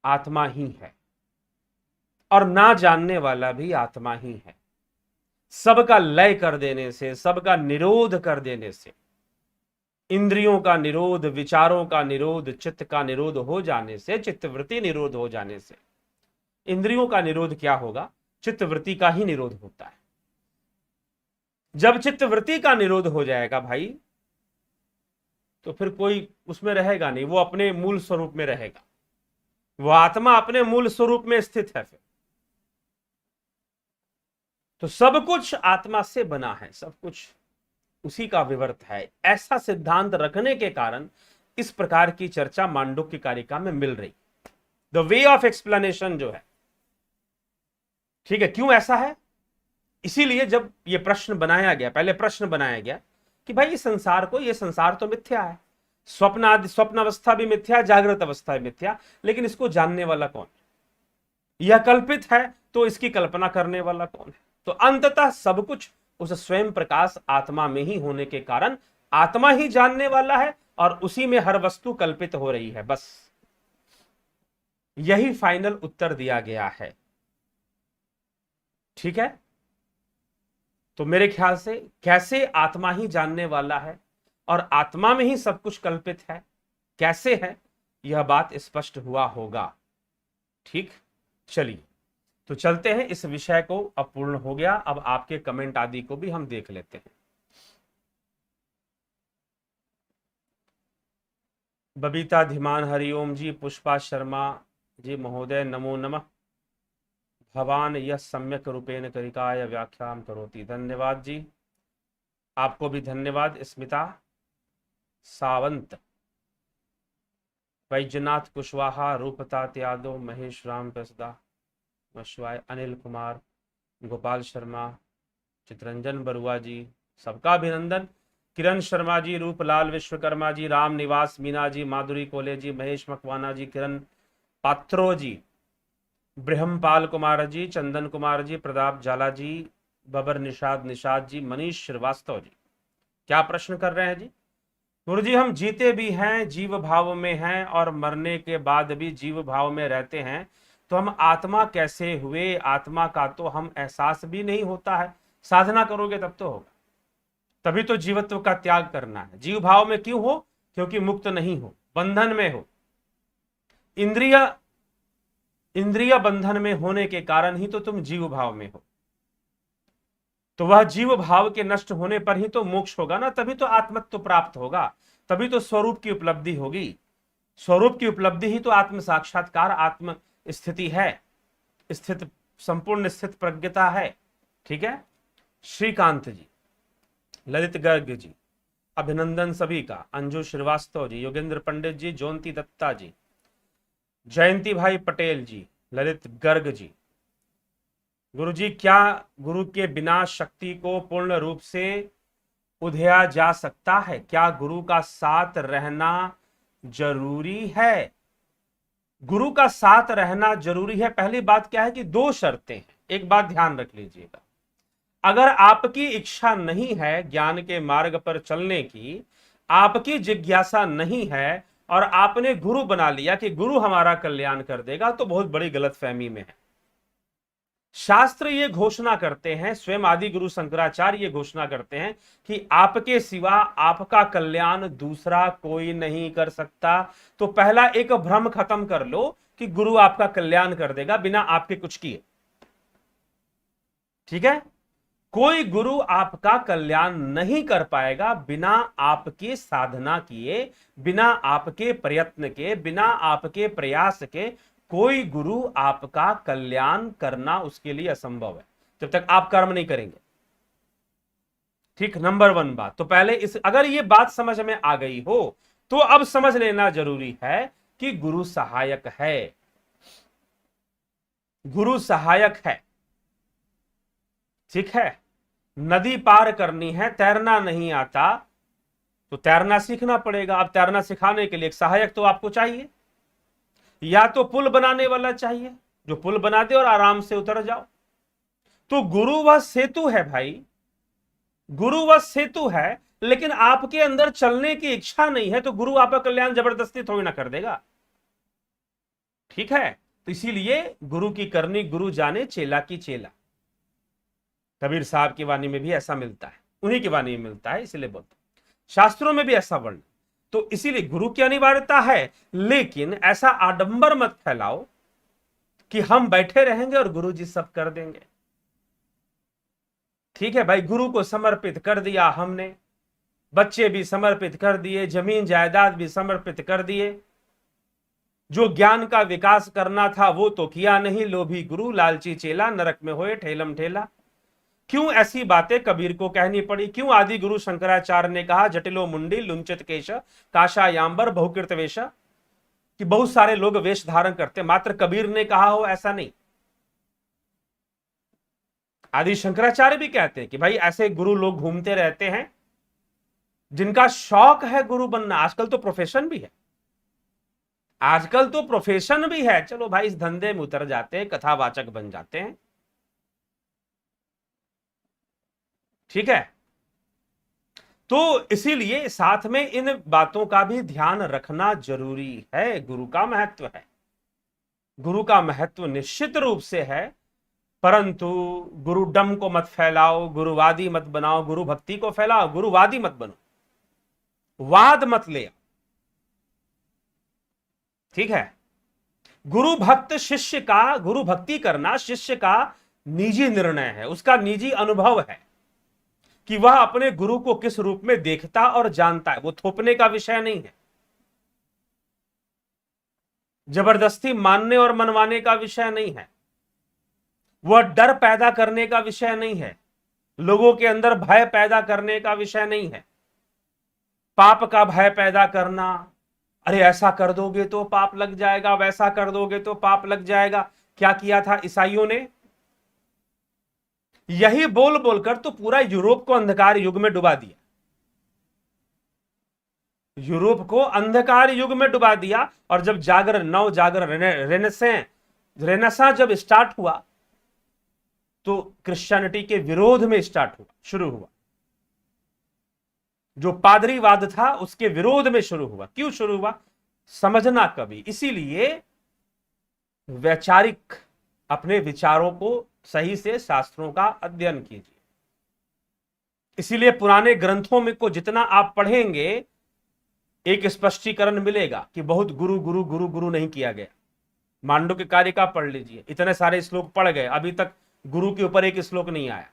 आत्मा ही है, और ना जानने वाला भी आत्मा ही है। सबका लय कर देने से, सबका निरोध कर देने से, इंद्रियों का निरोध, विचारों का निरोध, चित्त का निरोध हो जाने से, चित्तवृत्ति निरोध हो जाने से, इंद्रियों का निरोध क्या होगा? चित्तवृत्ति का ही निरोध होता है। जब चित्तवृत्ति का निरोध हो जाएगा भाई, तो फिर कोई उसमें रहेगा नहीं, वो अपने मूल स्वरूप में रहेगा, वो आत्मा अपने मूल स्वरूप में स्थित है। फिर तो सब कुछ आत्मा से बना है, सब कुछ उसी का विवर्त है। ऐसा सिद्धांत रखने के कारण इस प्रकार की चर्चा मांडुक्य कारिका में मिल रही। द वे ऑफ एक्सप्लेनेशन जो है, ठीक है, क्यों ऐसा है? इसीलिए जब ये प्रश्न बनाया गया, पहले प्रश्न बनाया गया कि भाई ये संसार तो मिथ्या है, स्वप्न अवस्था भी मिथ्या, जागृत अवस्था भी मिथ्या, लेकिन इसको जानने वाला कौन? यह कल्पित है, तो इसकी कल्पना करने वाला कौन है? तो अंततः सब कुछ उस स्वयं प्रकाश आत्मा में ही होने के कारण आत्मा ही जानने वाला है, और उसी में हर वस्तु कल्पित हो रही है। बस यही फाइनल उत्तर दिया गया है। ठीक है, तो मेरे ख्याल से कैसे आत्मा ही जानने वाला है और आत्मा में ही सब कुछ कल्पित है, कैसे है, यह बात स्पष्ट हुआ होगा। ठीक, चलिए तो चलते हैं, इस विषय को अब पूर्ण हो गया। अब आपके कमेंट आदि को भी हम देख लेते हैं। बबीता धीमान हरिओम जी, पुष्पा शर्मा जी महोदय नमो नमः। भवान यह सम्यक रूपेण करिकाय व्याख्यान करोति, धन्यवाद जी, आपको भी धन्यवाद। स्मिता सावंत, वैजनाथ कुशवाहा, रूपतात यादव, महेश राम प्रसदा, शिवाय, अनिल कुमार, गोपाल शर्मा, चित्रंजन बरुआ जी, सबका अभिनंदन। किरण शर्मा जी, रूपलाल विश्वकर्मा जी, राम निवास मीना जी, माधुरी कोले जी, महेश मकवाना जी, किरण पात्रो जी, ब्रह्मपाल कुमार जी, चंदन कुमार जी, प्रताप जाला जी, बबर निषाद जी, मनीष श्रीवास्तव जी। क्या प्रश्न कर रहे हैं जी? गुरु जी, हम जीते भी हैं, जीव भाव में हैं, और मरने के बाद भी जीव भाव में रहते हैं, तो हम आत्मा कैसे हुए? आत्मा का तो हम एहसास भी नहीं होता है। साधना करोगे तब तो होगा, तभी तो जीवत्व का त्याग करना है। जीव भाव में क्यों हो? क्योंकि मुक्त नहीं हो, बंधन में हो। इंद्रिय बंधन में होने के कारण ही तो तुम जीव भाव में हो। तो वह जीव भाव के नष्ट होने पर ही तो मोक्ष होगा ना, तभी तो आत्मत्व प्राप्त होगा, तभी तो स्वरूप की उपलब्धि होगी। स्वरूप की उपलब्धि ही तो आत्म साक्षात्कार, आत्म स्थिति है, स्थित संपूर्ण स्थित प्रज्ञता है। ठीक है, श्रीकांत जी, ललित गर्ग जी, अभिनंदन सभी का। अंजू श्रीवास्तव जी, योगेंद्र पंडित जी, जयंती दत्ता जी, जयंती भाई पटेल जी, ललित गर्ग जी। गुरु जी, क्या गुरु के बिना शक्ति को पूर्ण रूप से उधेया जा सकता है? क्या गुरु का साथ रहना जरूरी है? गुरु का साथ रहना जरूरी है। पहली बात क्या है कि दो शर्तें हैं, एक बात ध्यान रख लीजिएगा। अगर आपकी इच्छा नहीं है ज्ञान के मार्ग पर चलने की, आपकी जिज्ञासा नहीं है, और आपने गुरु बना लिया कि गुरु हमारा कल्याण कर देगा, तो बहुत बड़ी गलतफहमी में है। शास्त्र ये घोषणा करते हैं, स्वयं आदि गुरु शंकराचार्य ये घोषणा करते हैं कि आपके सिवा आपका कल्याण दूसरा कोई नहीं कर सकता। तो पहला एक भ्रम खत्म कर लो कि गुरु आपका कल्याण कर देगा बिना आपके कुछ किए। ठीक है, कोई गुरु आपका कल्याण नहीं कर पाएगा बिना आपकी साधना किए, बिना आपके प्रयत्न के, बिना आपके प्रयास के। कोई गुरु आपका कल्याण करना उसके लिए असंभव है जब तक आप कर्म नहीं करेंगे। ठीक, नंबर 1 बात। तो पहले अगर ये बात समझ में आ गई हो तो अब समझ लेना जरूरी है कि गुरु सहायक है, गुरु सहायक है। ठीक है, नदी पार करनी है, तैरना नहीं आता तो तैरना सीखना पड़ेगा। अब तैरना सिखाने के लिए एक सहायक तो आपको चाहिए, या तो पुल बनाने वाला चाहिए जो पुल बना दे और आराम से उतर जाओ, तो गुरु वह सेतु है भाई, गुरु वह सेतु है, लेकिन आपके अंदर चलने की इच्छा नहीं है तो गुरु आपका कल्याण जबरदस्ती थोड़ी ना कर देगा। ठीक है, तो इसीलिए गुरु की करनी गुरु जाने, चेला की चेला। कबीर साहब की वाणी में भी ऐसा मिलता है, उन्हीं की वाणी में मिलता है, इसलिए बोलते शास्त्रों में भी ऐसा वर्ण। तो इसीलिए गुरु की अनिवार्यता है, लेकिन ऐसा आडंबर मत फैलाओ कि हम बैठे रहेंगे और गुरु जी सब कर देंगे। ठीक है भाई, गुरु को समर्पित कर दिया हमने, बच्चे भी समर्पित कर दिए, जमीन जायदाद भी समर्पित कर दिए, जो ज्ञान का विकास करना था वो तो किया नहीं, लोभी गुरु लालची चेला, नरक में होए ठेलम ठेला। क्यों ऐसी बातें कबीर को कहनी पड़ी? क्यों आदि गुरु शंकराचार्य ने कहा जटिलो मुंडी लुंचित केश काशायांबर बहुकृत वेश, कि बहुत सारे लोग वेश धारण करते, मात्र कबीर ने कहा हो ऐसा नहीं। आदि शंकराचार्य भी कहते हैं कि भाई ऐसे गुरु लोग घूमते रहते हैं जिनका शौक है गुरु बनना। आजकल तो प्रोफेशन भी है, आजकल तो प्रोफेशन भी है, चलो भाई इस धंधे में उतर जाते हैं, कथावाचक बन जाते हैं। ठीक है, तो इसीलिए साथ में इन बातों का भी ध्यान रखना जरूरी है। गुरु का महत्व है, गुरु का महत्व निश्चित रूप से है, परंतु गुरुडम को मत फैलाओ, गुरुवादी मत बनाओ, गुरु भक्ति को फैलाओ, गुरुवादी मत बनो, वाद मत ले। ठीक है, गुरु भक्त शिष्य का, गुरु भक्ति करना शिष्य का निजी निर्णय है, उसका निजी अनुभव है कि वह अपने गुरु को किस रूप में देखता और जानता है। वो थोपने का विषय नहीं है, जबरदस्ती मानने और मनवाने का विषय नहीं है, वह डर पैदा करने का विषय नहीं है, लोगों के अंदर भय पैदा करने का विषय नहीं है, पाप का भय पैदा करना, अरे ऐसा कर दोगे तो पाप लग जाएगा, वैसा कर दोगे तो पाप लग जाएगा। क्या किया था ईसाइयों ने? यही बोल बोलकर तो पूरा यूरोप को अंधकार युग में डुबा दिया, यूरोप को अंधकार युग में डुबा दिया। और जब जागरण, नव जागरण, रेनेसां जब स्टार्ट हुआ तो क्रिश्चियनिटी के विरोध में शुरू हुआ, जो पादरीवाद था उसके विरोध में शुरू हुआ। क्यों शुरू हुआ? समझना कभी। इसीलिए वैचारिक अपने विचारों को सही से शास्त्रों का अध्ययन कीजिए। इसीलिए पुराने ग्रंथों में को जितना आप पढ़ेंगे एक स्पष्टीकरण मिलेगा कि बहुत गुरु गुरु गुरु गुरु नहीं किया गया। मांडुक्य कारिका पढ़ लीजिए, इतने सारे श्लोक पढ़ गए, अभी तक गुरु के ऊपर एक श्लोक नहीं आया।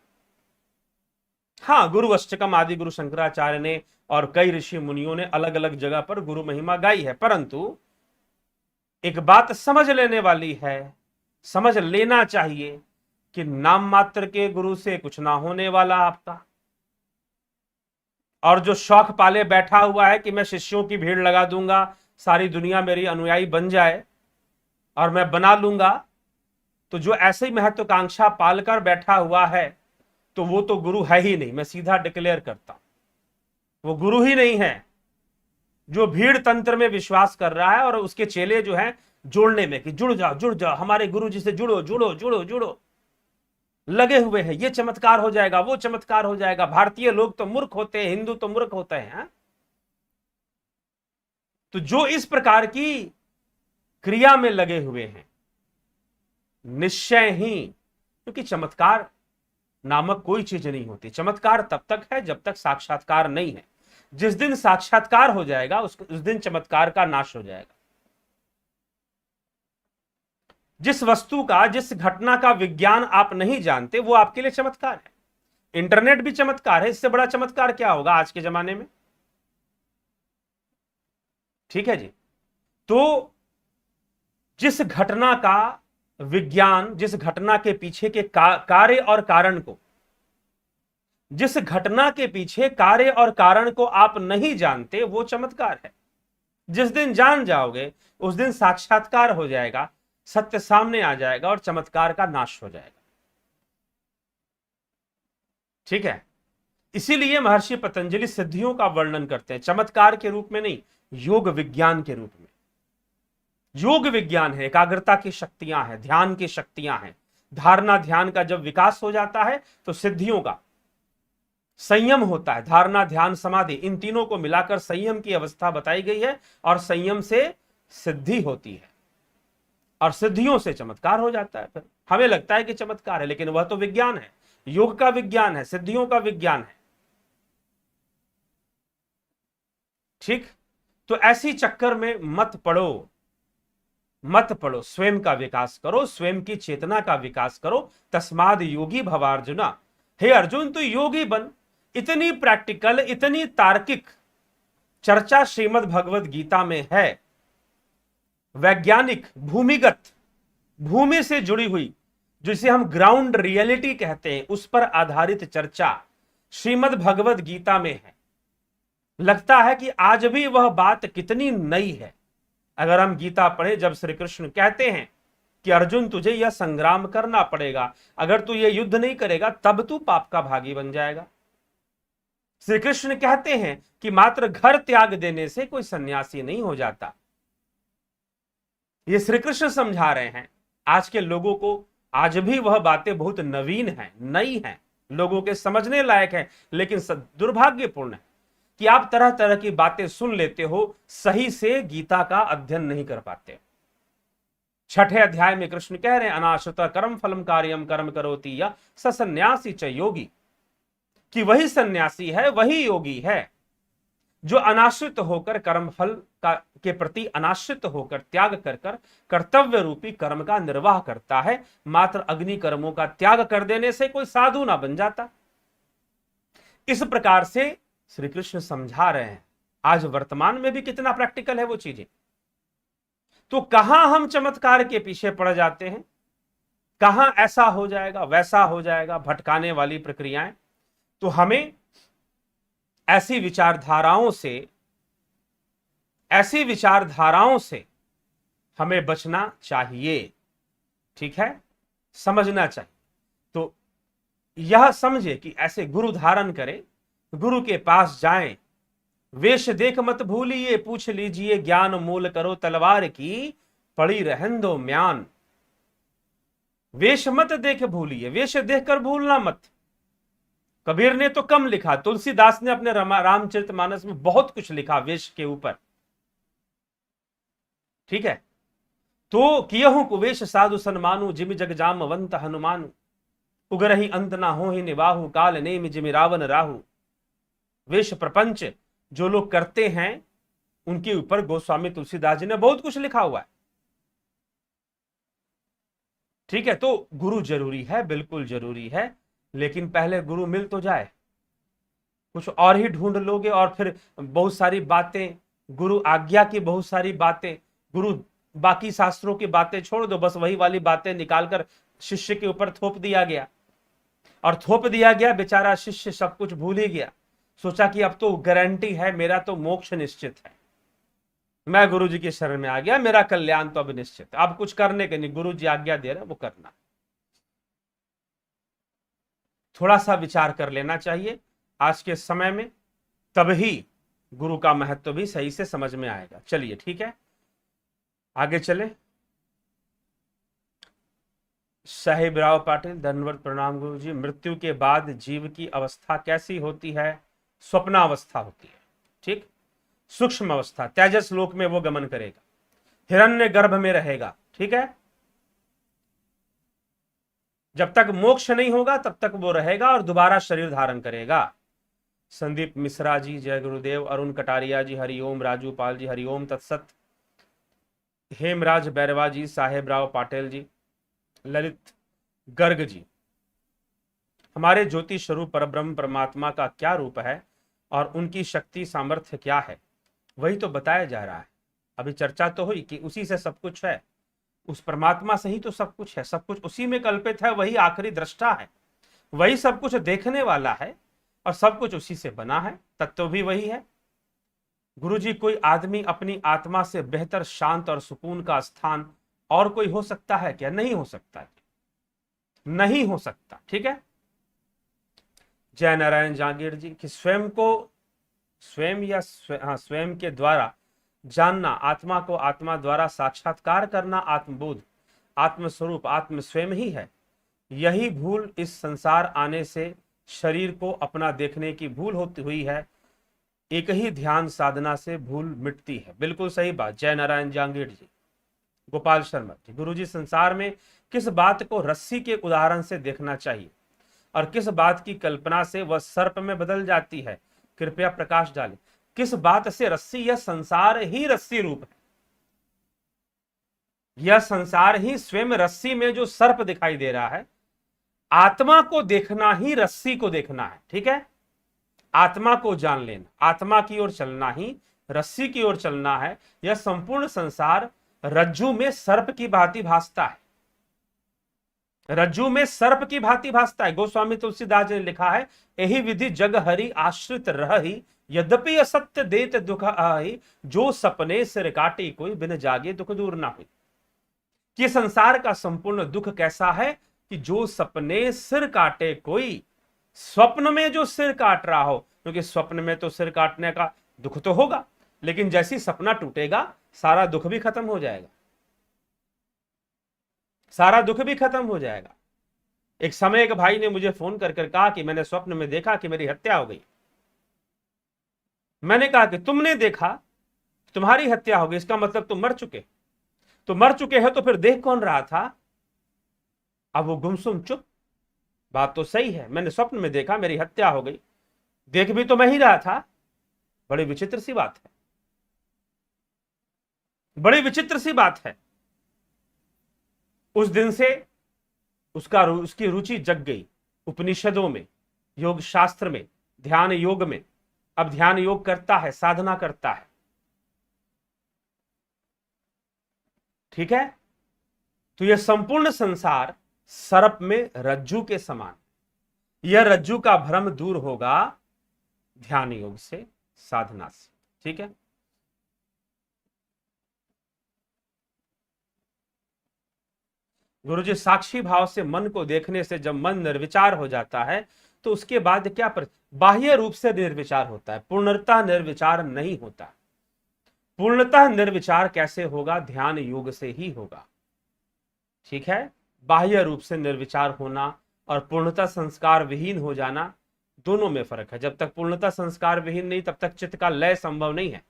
हाँ, गुरु अष्टकम आदि गुरु शंकराचार्य ने और कई ऋषि मुनियों ने अलग अलग जगह पर गुरु महिमा गाई है, परंतु एक बात समझ लेने वाली है, समझ लेना चाहिए कि नाम मात्र के गुरु से कुछ ना होने वाला आपका। और जो शौक पाले बैठा हुआ है कि मैं शिष्यों की भीड़ लगा दूंगा, सारी दुनिया मेरी अनुयायी बन जाए और मैं बना लूंगा, तो जो ऐसे ही महत्वाकांक्षा पालकर बैठा हुआ है तो वो तो गुरु है ही नहीं। मैं सीधा डिक्लेयर करता हूं, वो गुरु ही नहीं है। जो भीड़ तंत्र में विश्वास कर रहा है और उसके चेले जो हैं जोड़ने में कि जुड़ जाओ हमारे गुरु जी से जुड़ो जुड़ो जुड़ो जुड़ो, लगे हुए हैं, ये चमत्कार हो जाएगा, वो चमत्कार हो जाएगा। भारतीय लोग तो मूर्ख होते हैं, हिंदू तो मूर्ख होते हैं। तो जो इस प्रकार की क्रिया में लगे हुए हैं, निश्चय ही, क्योंकि चमत्कार नामक कोई चीज नहीं होती। चमत्कार तब तक है जब तक साक्षात्कार नहीं है। जिस दिन साक्षात्कार हो जाएगा उस दिन चमत्कार का नाश हो जाएगा। जिस वस्तु का, जिस घटना का विज्ञान आप नहीं जानते वो आपके लिए चमत्कार है। इंटरनेट भी चमत्कार है, इससे बड़ा चमत्कार क्या होगा आज के जमाने में? ठीक है जी। तो जिस घटना का विज्ञान, जिस घटना के पीछे के कार्य और कारण को, जिस घटना के पीछे कार्य और कारण को आप नहीं जानते वो चमत्कार है। जिस दिन जान जाओगे उस दिन साक्षात्कार हो जाएगा, सत्य सामने आ जाएगा और चमत्कार का नाश हो जाएगा। ठीक है, इसीलिए महर्षि पतंजलि सिद्धियों का वर्णन करते हैं, चमत्कार के रूप में नहीं, योग विज्ञान के रूप में। योग विज्ञान है, एकाग्रता की शक्तियां हैं, ध्यान की शक्तियां हैं, धारणा ध्यान का जब विकास हो जाता है तो सिद्धियों का संयम होता है। धारणा ध्यान समाधि, इन तीनों को मिलाकर संयम की अवस्था बताई गई है, और संयम से सिद्धि होती है और सिद्धियों से चमत्कार हो जाता है। फिर हमें लगता है कि चमत्कार है, लेकिन वह तो विज्ञान है, योग का विज्ञान है, सिद्धियों का विज्ञान है। ठीक, तो ऐसी चक्कर में मत पड़ो, मत पड़ो, स्वयं का विकास करो, स्वयं की चेतना का विकास करो। तस्माद योगी भवार्जुना, हे अर्जुन तू योगी बन। इतनी प्रैक्टिकल, इतनी तार्किक चर्चा श्रीमद् भगवद गीता में है, वैज्ञानिक, भूमिगत, भूमि से जुड़ी हुई, जिसे हम ग्राउंड रियलिटी कहते हैं, उस पर आधारित चर्चा श्रीमद् भगवद गीता में है। लगता है कि आज भी वह बात कितनी नई है। अगर हम गीता पढ़े, जब श्री कृष्ण कहते हैं कि अर्जुन तुझे यह संग्राम करना पड़ेगा, अगर तू यह युद्ध नहीं करेगा तब तू पाप का भागी बन जाएगा। श्री कृष्ण कहते हैं कि मात्र घर त्याग देने से कोई सन्यासी नहीं हो जाता। ये श्री कृष्ण समझा रहे हैं। आज के लोगों को आज भी वह बातें बहुत नवीन हैं, नई हैं, लोगों के समझने लायक है, लेकिन दुर्भाग्यपूर्ण है कि आप तरह तरह की बातें सुन लेते हो, सही से गीता का अध्ययन नहीं कर पाते। छठे अध्याय में कृष्ण कह रहे हैं, अनाश्रित कर्म फलम कार्यम कर्म करोति या सन्यासी च योगी, कि वही सन्यासी है, वही योगी है जो अनाश्रित होकर कर्म फल के प्रति अनाश्रित होकर त्याग कर कर्तव्य रूपी कर्म का निर्वाह करता है। मात्र अग्नि कर्मों का त्याग कर देने से कोई साधु ना बन जाता। इस प्रकार से श्री कृष्ण समझा रहे हैं। आज वर्तमान में भी कितना प्रैक्टिकल है वो चीजें। तो कहां हम चमत्कार के पीछे पड़ जाते हैं, कहां ऐसा हो जाएगा वैसा हो जाएगा, भटकाने वाली प्रक्रियाएं। तो हमें ऐसी विचारधाराओं से हमें बचना चाहिए। ठीक है, समझना चाहिए। तो यह समझे कि ऐसे गुरु धारण करें, गुरु के पास जाएं, वेश देख मत भूलिए, पूछ लीजिए ज्ञान मूल करो तलवार की, पड़ी रहन दो म्यान। वेश मत देख भूलिए, वेश देखकर भूलना मत। कबीर ने तो कम लिखा, तुलसीदास ने अपने रामचरितमानस में बहुत कुछ लिखा वेश के ऊपर। ठीक है, तो कियहु कुवेश साधु सन्मानु, जिमि जग जामवंत हनुमानु, उगरहि अंत ना हो ही निवाहु, काल नेमि जिमि रावण राहु। वेश प्रपंच जो लोग करते हैं उनके ऊपर गोस्वामी तुलसीदास जी ने बहुत कुछ लिखा हुआ है। ठीक है, तो गुरु जरूरी है, बिल्कुल जरूरी है, लेकिन पहले गुरु मिल तो जाए। कुछ और ही ढूंढ लोगे और फिर बहुत सारी बातें, गुरु आज्ञा की बहुत सारी बातें, गुरु बाकी शास्त्रों की बातें छोड़ दो, बस वही वाली बातें निकालकर शिष्य के ऊपर थोप दिया गया, और थोप दिया गया, बेचारा शिष्य सब कुछ भूल ही गया। सोचा कि अब तो गारंटी है, मेरा तो मोक्ष निश्चित है, मैं गुरु जी की शरण में आ गया, मेरा कल्याण तो अब निश्चित, अब कुछ करने के नहीं, गुरु जी आज्ञा दे रहे वो करना। थोड़ा सा विचार कर लेना चाहिए आज के समय में, तभी गुरु का महत्व भी सही से समझ में आएगा। चलिए ठीक है, आगे चले। साहिबराव पाटिल, धन्यवाद, प्रणाम गुरु जी। मृत्यु के बाद जीव की अवस्था कैसी होती है? स्वप्नावस्था होती है। ठीक, सूक्ष्म अवस्था, तेजस लोक में वो गमन करेगा, हिरण्य गर्भ में रहेगा। ठीक है, जब तक मोक्ष नहीं होगा तब तक वो रहेगा और दोबारा शरीर धारण करेगा। संदीप मिश्रा जी जय गुरुदेव, अरुण कटारिया जी हरिओम, राजू पाल जी हरिओम तत्सत, हेमराज बैरवा जी, साहेबराव पाटिल जी, ललित गर्ग जी। हमारे ज्योति स्वरूप परब्रह्म परमात्मा का क्या रूप है और उनकी शक्ति सामर्थ्य क्या है, वही तो बताया जा रहा है। अभी चर्चा तो हुई कि उसी से सब कुछ है, उस परमात्मा से ही तो सब कुछ है, सब कुछ उसी में कल्पित है, वही आखिरी दृष्टा है, वही सब कुछ देखने वाला है और सब कुछ उसी से बना है, तत्व भी वही है। गुरुजी, कोई आदमी अपनी आत्मा से बेहतर शांत और सुकून का स्थान और कोई हो सकता है क्या? नहीं हो सकता, नहीं हो सकता। ठीक है, जय नारायण जागीर जी, कि स्वयं को स्वयं या स्वयं के द्वारा जानना, आत्मा को आत्मा द्वारा साक्षात्कार करना, आत्मबोध, आत्मस्वरूप, आत्म स्वयं ही है। यही भूल इस संसार आने से शरीर को अपना देखने की भूल होती हुई है। एक ही ध्यान साधना से भूल मिटती है। बिल्कुल सही बात। जय नारायण जहांगीर जी। गोपाल शर्मा जी, गुरुजी संसार में किस बात को रस्सी के उदाहरण से देखना चाहिए और किस बात की कल्पना से वह सर्प में बदल जाती है, कृपया प्रकाश डालें। किस बात से रस्सी? यह संसार ही रस्सी रूप है। यह संसार ही स्वयं रस्सी में जो सर्प दिखाई दे रहा है, आत्मा को देखना ही रस्सी को देखना है। ठीक है, आत्मा को जान लेना, आत्मा की ओर चलना ही रस्सी की ओर चलना है। यह संपूर्ण संसार रज्जू में सर्प की भांति भासता है। रज्जु में सर्प की भांति भासता है। गोस्वामी तुलसीदास जी ने लिखा है, यही विधि जग हरि आश्रित रही, यद्यपि असत्य देत दुख आही, जो सपने सिर काटे कोई बिन जागे दुख दूर ना हुई। कि संसार का संपूर्ण दुख कैसा है कि जो सपने सिर काटे कोई, स्वप्न में जो सिर काट रहा हो, क्योंकि स्वप्न में तो सिर काटने का दुख तो होगा, लेकिन जैसी सपना टूटेगा सारा दुख भी खत्म हो जाएगा, सारा दुख भी खत्म हो जाएगा। एक समय एक भाई ने मुझे फोन कर कर कहा कि मैंने स्वप्न में देखा कि मेरी हत्या हो गई। मैंने कहा कि तुमने देखा, तुम्हारी हत्या हो गई, इसका मतलब तुम मर चुके। तो मर चुके हो तो फिर देख कौन रहा था? अब वो गुमसुम चुप। बात तो सही है, मैंने स्वप्न में देखा, मेरी हत्या हो गई, देख भी तो मैं ही रहा था। बड़ी विचित्र सी बात है, बड़ी विचित्र सी बात है। उस दिन से उसकी रुचि जग गई उपनिषदों में, योग शास्त्र में, ध्यान योग में। अब ध्यान योग करता है, साधना करता है। ठीक है, तो यह संपूर्ण संसार सर्प में रज्जू के समान। यह रज्जू का भ्रम दूर होगा ध्यान योग से, साधना से। ठीक है, गुरुजी साक्षी भाव से मन को देखने से जब मन निर्विचार हो जाता है तो उसके बाद क्या बाह्य रूप से निर्विचार होता है, पूर्णतः निर्विचार नहीं होता। पूर्णतः निर्विचार कैसे होगा? ध्यान योग से ही होगा। ठीक है, बाह्य रूप से निर्विचार होना और पूर्णतः संस्कार विहीन हो जाना, दोनों में फर्क है। जब तक पूर्णतः संस्कार विहीन नहीं, तब तक चित्त का लय संभव नहीं है,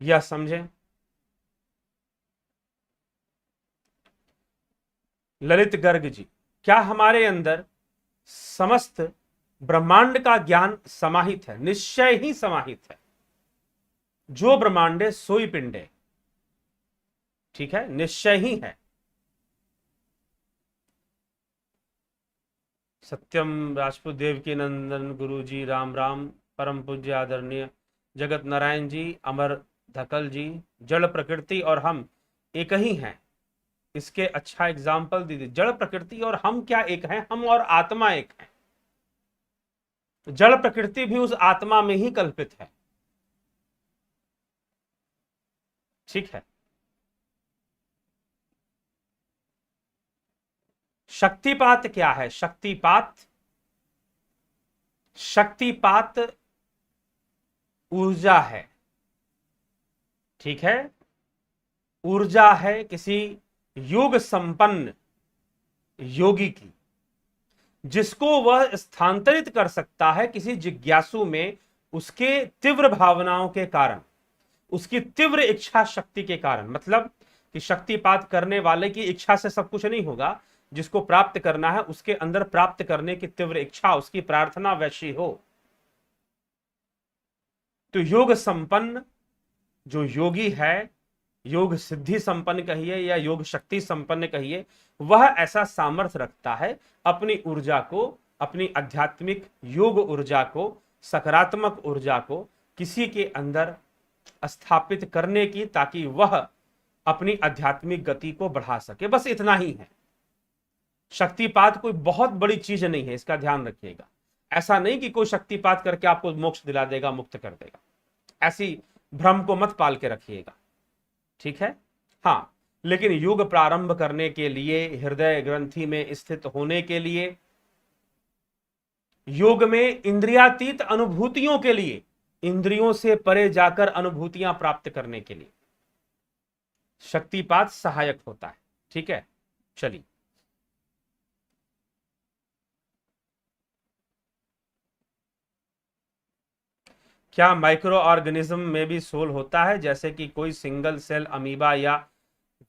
यह समझें। ललित गर्ग जी, क्या हमारे अंदर समस्त ब्रह्मांड का ज्ञान समाहित है? निश्चय ही समाहित है। जो ब्रह्मांडे सोई पिंडे। ठीक है, निश्चय ही है। सत्यम राजपूत देव की नंदन गुरु जी, राम राम। परम पूज्य आदरणीय जगत नारायण जी, अमर धकल जी, जड़ प्रकृति और हम एक ही हैं, इसके अच्छा एग्जाम्पल दीजिए। जड़ प्रकृति और हम क्या एक हैं? हम और आत्मा एक हैं। जड़ प्रकृति भी उस आत्मा में ही कल्पित है। ठीक है, शक्तिपात क्या है? शक्तिपात, शक्तिपात ऊर्जा है। ठीक है, ऊर्जा है किसी योग संपन्न योगी की, जिसको वह स्थानांतरित कर सकता है किसी जिज्ञासु में, उसके तीव्र भावनाओं के कारण, उसकी तीव्र इच्छा शक्ति के कारण। मतलब कि शक्तिपात करने वाले की इच्छा से सब कुछ नहीं होगा, जिसको प्राप्त करना है उसके अंदर प्राप्त करने की तीव्र इच्छा, उसकी प्रार्थना वैसी हो। तो योग संपन्न जो योगी है, योग सिद्धि संपन्न कहिए या योग शक्ति संपन्न कहिए, वह ऐसा सामर्थ्य रखता है अपनी ऊर्जा को, अपनी आध्यात्मिक योग ऊर्जा को, सकारात्मक ऊर्जा को किसी के अंदर स्थापित करने की, ताकि वह अपनी आध्यात्मिक गति को बढ़ा सके। बस इतना ही है। शक्तिपात कोई बहुत बड़ी चीज नहीं है, इसका ध्यान रखिएगा। ऐसा नहीं कि कोई शक्तिपात करके आपको मोक्ष दिला देगा, मुक्त कर देगा, ऐसी भ्रम को मत पाल के रखिएगा। ठीक है, हाँ, लेकिन योग प्रारंभ करने के लिए, हृदय ग्रंथि में स्थित होने के लिए, योग में इंद्रियातीत अनुभूतियों के लिए, इंद्रियों से परे जाकर अनुभूतियां प्राप्त करने के लिए शक्तिपात सहायक होता है। ठीक है, चलिए क्या माइक्रो ऑर्गेनिज्म में भी सोल होता है, जैसे कि कोई सिंगल सेल अमीबा, या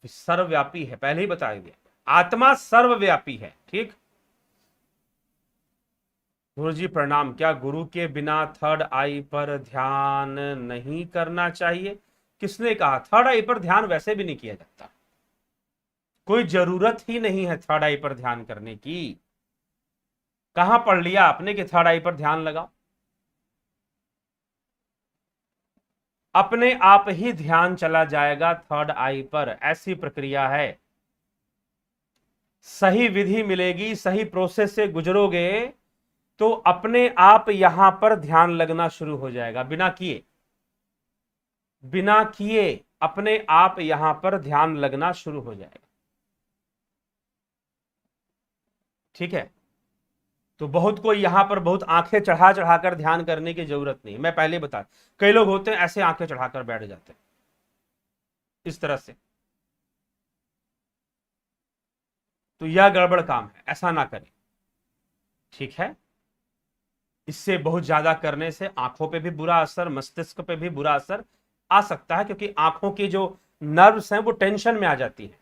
सर्वव्यापी है? पहले ही बता दिया, आत्मा सर्वव्यापी है। ठीक, गुरु जी प्रणाम। क्या गुरु के बिना थर्ड आई पर ध्यान नहीं करना चाहिए? किसने कहा? थर्ड आई पर ध्यान वैसे भी नहीं किया जाता, कोई जरूरत ही नहीं है थर्ड आई पर ध्यान करने की। कहां पढ़ लिया आपने कि थर्ड आई पर ध्यान लगाओ? अपने आप ही ध्यान चला जाएगा थर्ड आई पर, ऐसी प्रक्रिया है। सही विधि मिलेगी, सही प्रोसेस से गुजरोगे तो अपने आप यहां पर ध्यान लगना शुरू हो जाएगा, बिना किए, बिना किए अपने आप यहां पर ध्यान लगना शुरू हो जाएगा। ठीक है, तो बहुत कोई यहां पर बहुत आंखें चढ़ा चढ़ाकर ध्यान करने की जरूरत नहीं। मैं पहले बता, कई लोग होते हैं ऐसे आंखें चढ़ाकर बैठ जाते हैं इस तरह से, तो यह गड़बड़ काम है, ऐसा ना करें। ठीक है, इससे बहुत ज्यादा करने से आंखों पे भी बुरा असर, मस्तिष्क पे भी बुरा असर आ सकता है, क्योंकि आंखों की जो नर्व्स हैं वो टेंशन में आ जाती है।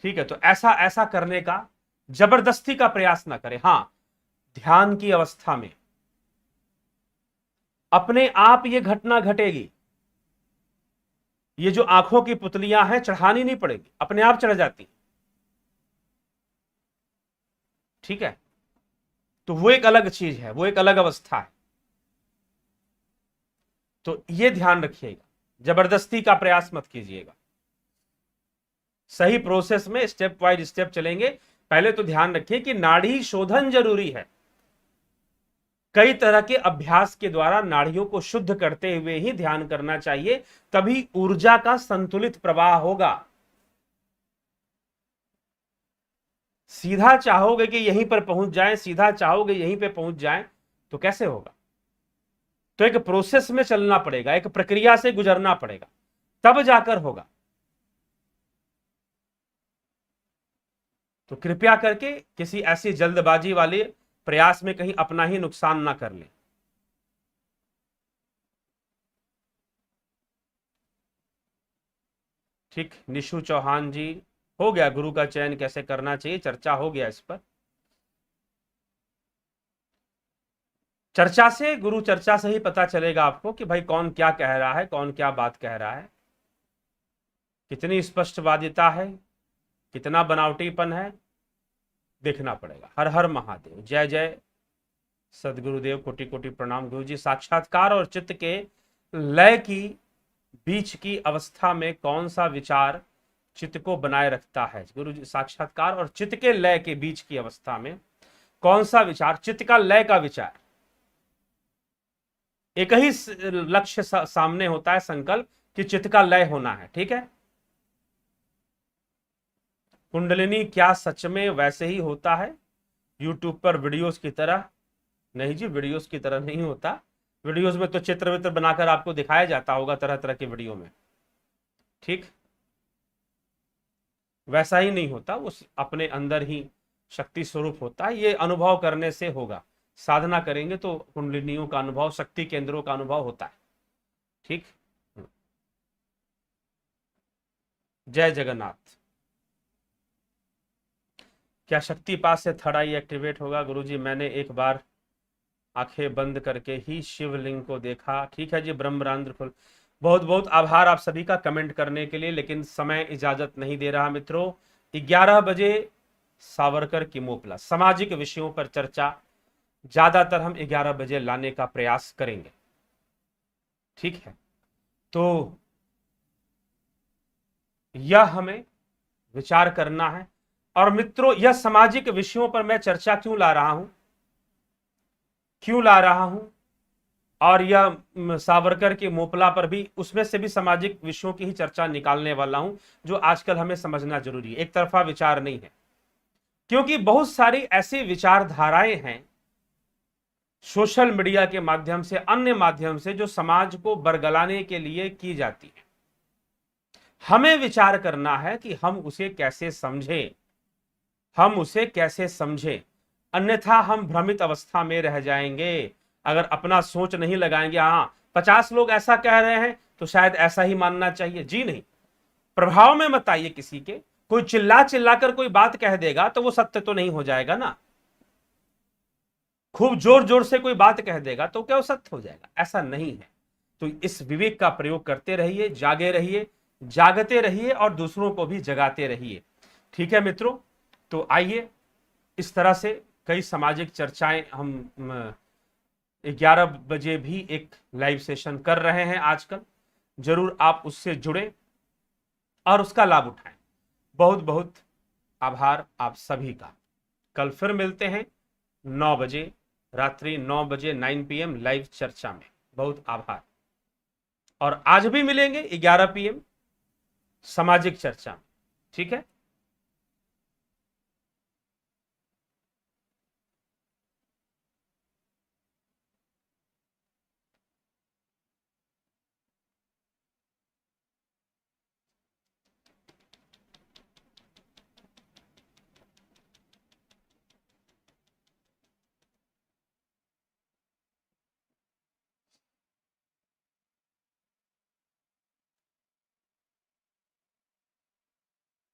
ठीक है, तो ऐसा ऐसा करने का जबरदस्ती का प्रयास ना करें। हां, ध्यान की अवस्था में अपने आप ये घटना घटेगी, ये जो आंखों की पुतलियां हैं चढ़ानी नहीं पड़ेगी, अपने आप चढ़ जाती। ठीक है, तो वो एक अलग चीज है, वो एक अलग अवस्था है। तो ये ध्यान रखिएगा, जबरदस्ती का प्रयास मत कीजिएगा, सही प्रोसेस में स्टेप वाइज स्टेप चलेंगे। पहले तो ध्यान रखिए कि नाड़ी शोधन जरूरी है, कई तरह के अभ्यास के द्वारा नाड़ियों को शुद्ध करते हुए ही ध्यान करना चाहिए, तभी ऊर्जा का संतुलित प्रवाह होगा। सीधा चाहोगे कि यहीं पर पहुंच जाएं, सीधा चाहोगे यहीं पे पहुंच जाएं, तो कैसे होगा? तो एक प्रोसेस में चलना पड़ेगा, एक प्रक्रिया से गुजरना पड़ेगा, तब जाकर होगा। तो कृपया करके किसी ऐसी जल्दबाजी वाले प्रयास में कहीं अपना ही नुकसान ना कर ले। ठीक, निशु चौहान जी, हो गया गुरु का चयन कैसे करना चाहिए, चर्चा हो गया इस पर। चर्चा से, गुरु चर्चा से ही पता चलेगा आपको कि भाई कौन क्या कह रहा है, कौन क्या बात कह रहा है, कितनी स्पष्टवादिता है, कितना बनावटीपन है, देखना पड़ेगा। हर हर महादेव, जय जय सदगुरुदेव, कोटि कोटि प्रणाम। गुरु जी, साक्षात्कार और चित्त के लय की बीच की अवस्था में कौन सा विचार चित्त को बनाए रखता है? गुरु जी, साक्षात्कार और चित्त के लय के बीच की अवस्था में कौन सा विचार, चित्त का लय का विचार, एक ही लक्ष्य सामने होता है, संकल्प कि चित्त का लय होना है। ठीक है, कुंडलिनी क्या सच में वैसे ही होता है यूट्यूब पर वीडियोस की तरह? नहीं जी, वीडियोस की तरह नहीं होता। वीडियोस में तो चित्र वित्र बनाकर आपको दिखाया जाता होगा तरह तरह के वीडियो में। ठीक, वैसा ही नहीं होता, उस अपने अंदर ही शक्ति स्वरूप होता है। ये अनुभव करने से होगा, साधना करेंगे तो कुंडलिनियों का अनुभव, शक्ति केंद्रों का अनुभव होता है। ठीक, जय जगन्नाथ। क्या शक्तिपात से थर्ड आई एक्टिवेट होगा? गुरुजी, मैंने एक बार आंखें बंद करके ही शिवलिंग को देखा। ठीक है जी, ब्रह्मरांद्र फुल, बहुत बहुत आभार आप सभी का कमेंट करने के लिए, लेकिन समय इजाजत नहीं दे रहा मित्रों। 11 बजे सावरकर की मोपला, सामाजिक विषयों पर चर्चा ज्यादातर हम 11 बजे लाने का प्रयास करेंगे। ठीक है, तो यह हमें विचार करना है। और मित्रों, यह सामाजिक विषयों पर मैं चर्चा क्यों ला रहा हूं, क्यों ला रहा हूं, और यह सावरकर के मोपला पर भी, उसमें से भी सामाजिक विषयों की ही चर्चा निकालने वाला हूं, जो आजकल हमें समझना जरूरी है। एक तरफा विचार नहीं है, क्योंकि बहुत सारी ऐसी विचारधाराएं हैं सोशल मीडिया के माध्यम से, अन्य माध्यम से, जो समाज को बरगलाने के लिए की जाती है। हमें विचार करना है कि हम उसे कैसे समझें, हम उसे कैसे समझें। अन्यथा हम भ्रमित अवस्था में रह जाएंगे। अगर अपना सोच नहीं लगाएंगे, हाँ 50 लोग ऐसा कह रहे हैं तो शायद ऐसा ही मानना चाहिए, जी नहीं। प्रभाव में मत आइए किसी के। कोई चिल्ला चिल्ला कर कोई बात कह देगा तो वो सत्य तो नहीं हो जाएगा ना। खूब जोर जोर से कोई बात कह देगा तो क्या वो सत्य हो जाएगा? ऐसा नहीं है। तो इस विवेक का प्रयोग करते रहिए, जागे रहिए, जागते रहिए और दूसरों को भी जगाते रहिए। ठीक है मित्रों, तो आइए इस तरह से कई सामाजिक चर्चाएं हम 11 बजे भी एक लाइव सेशन कर रहे हैं आजकल। जरूर आप उससे जुड़े और उसका लाभ उठाएं। बहुत बहुत आभार आप सभी का। कल फिर मिलते हैं 9 बजे, रात्रि 9 बजे 9 PM लाइव चर्चा में। बहुत आभार। और आज भी मिलेंगे 11 PM सामाजिक चर्चा में। ठीक है।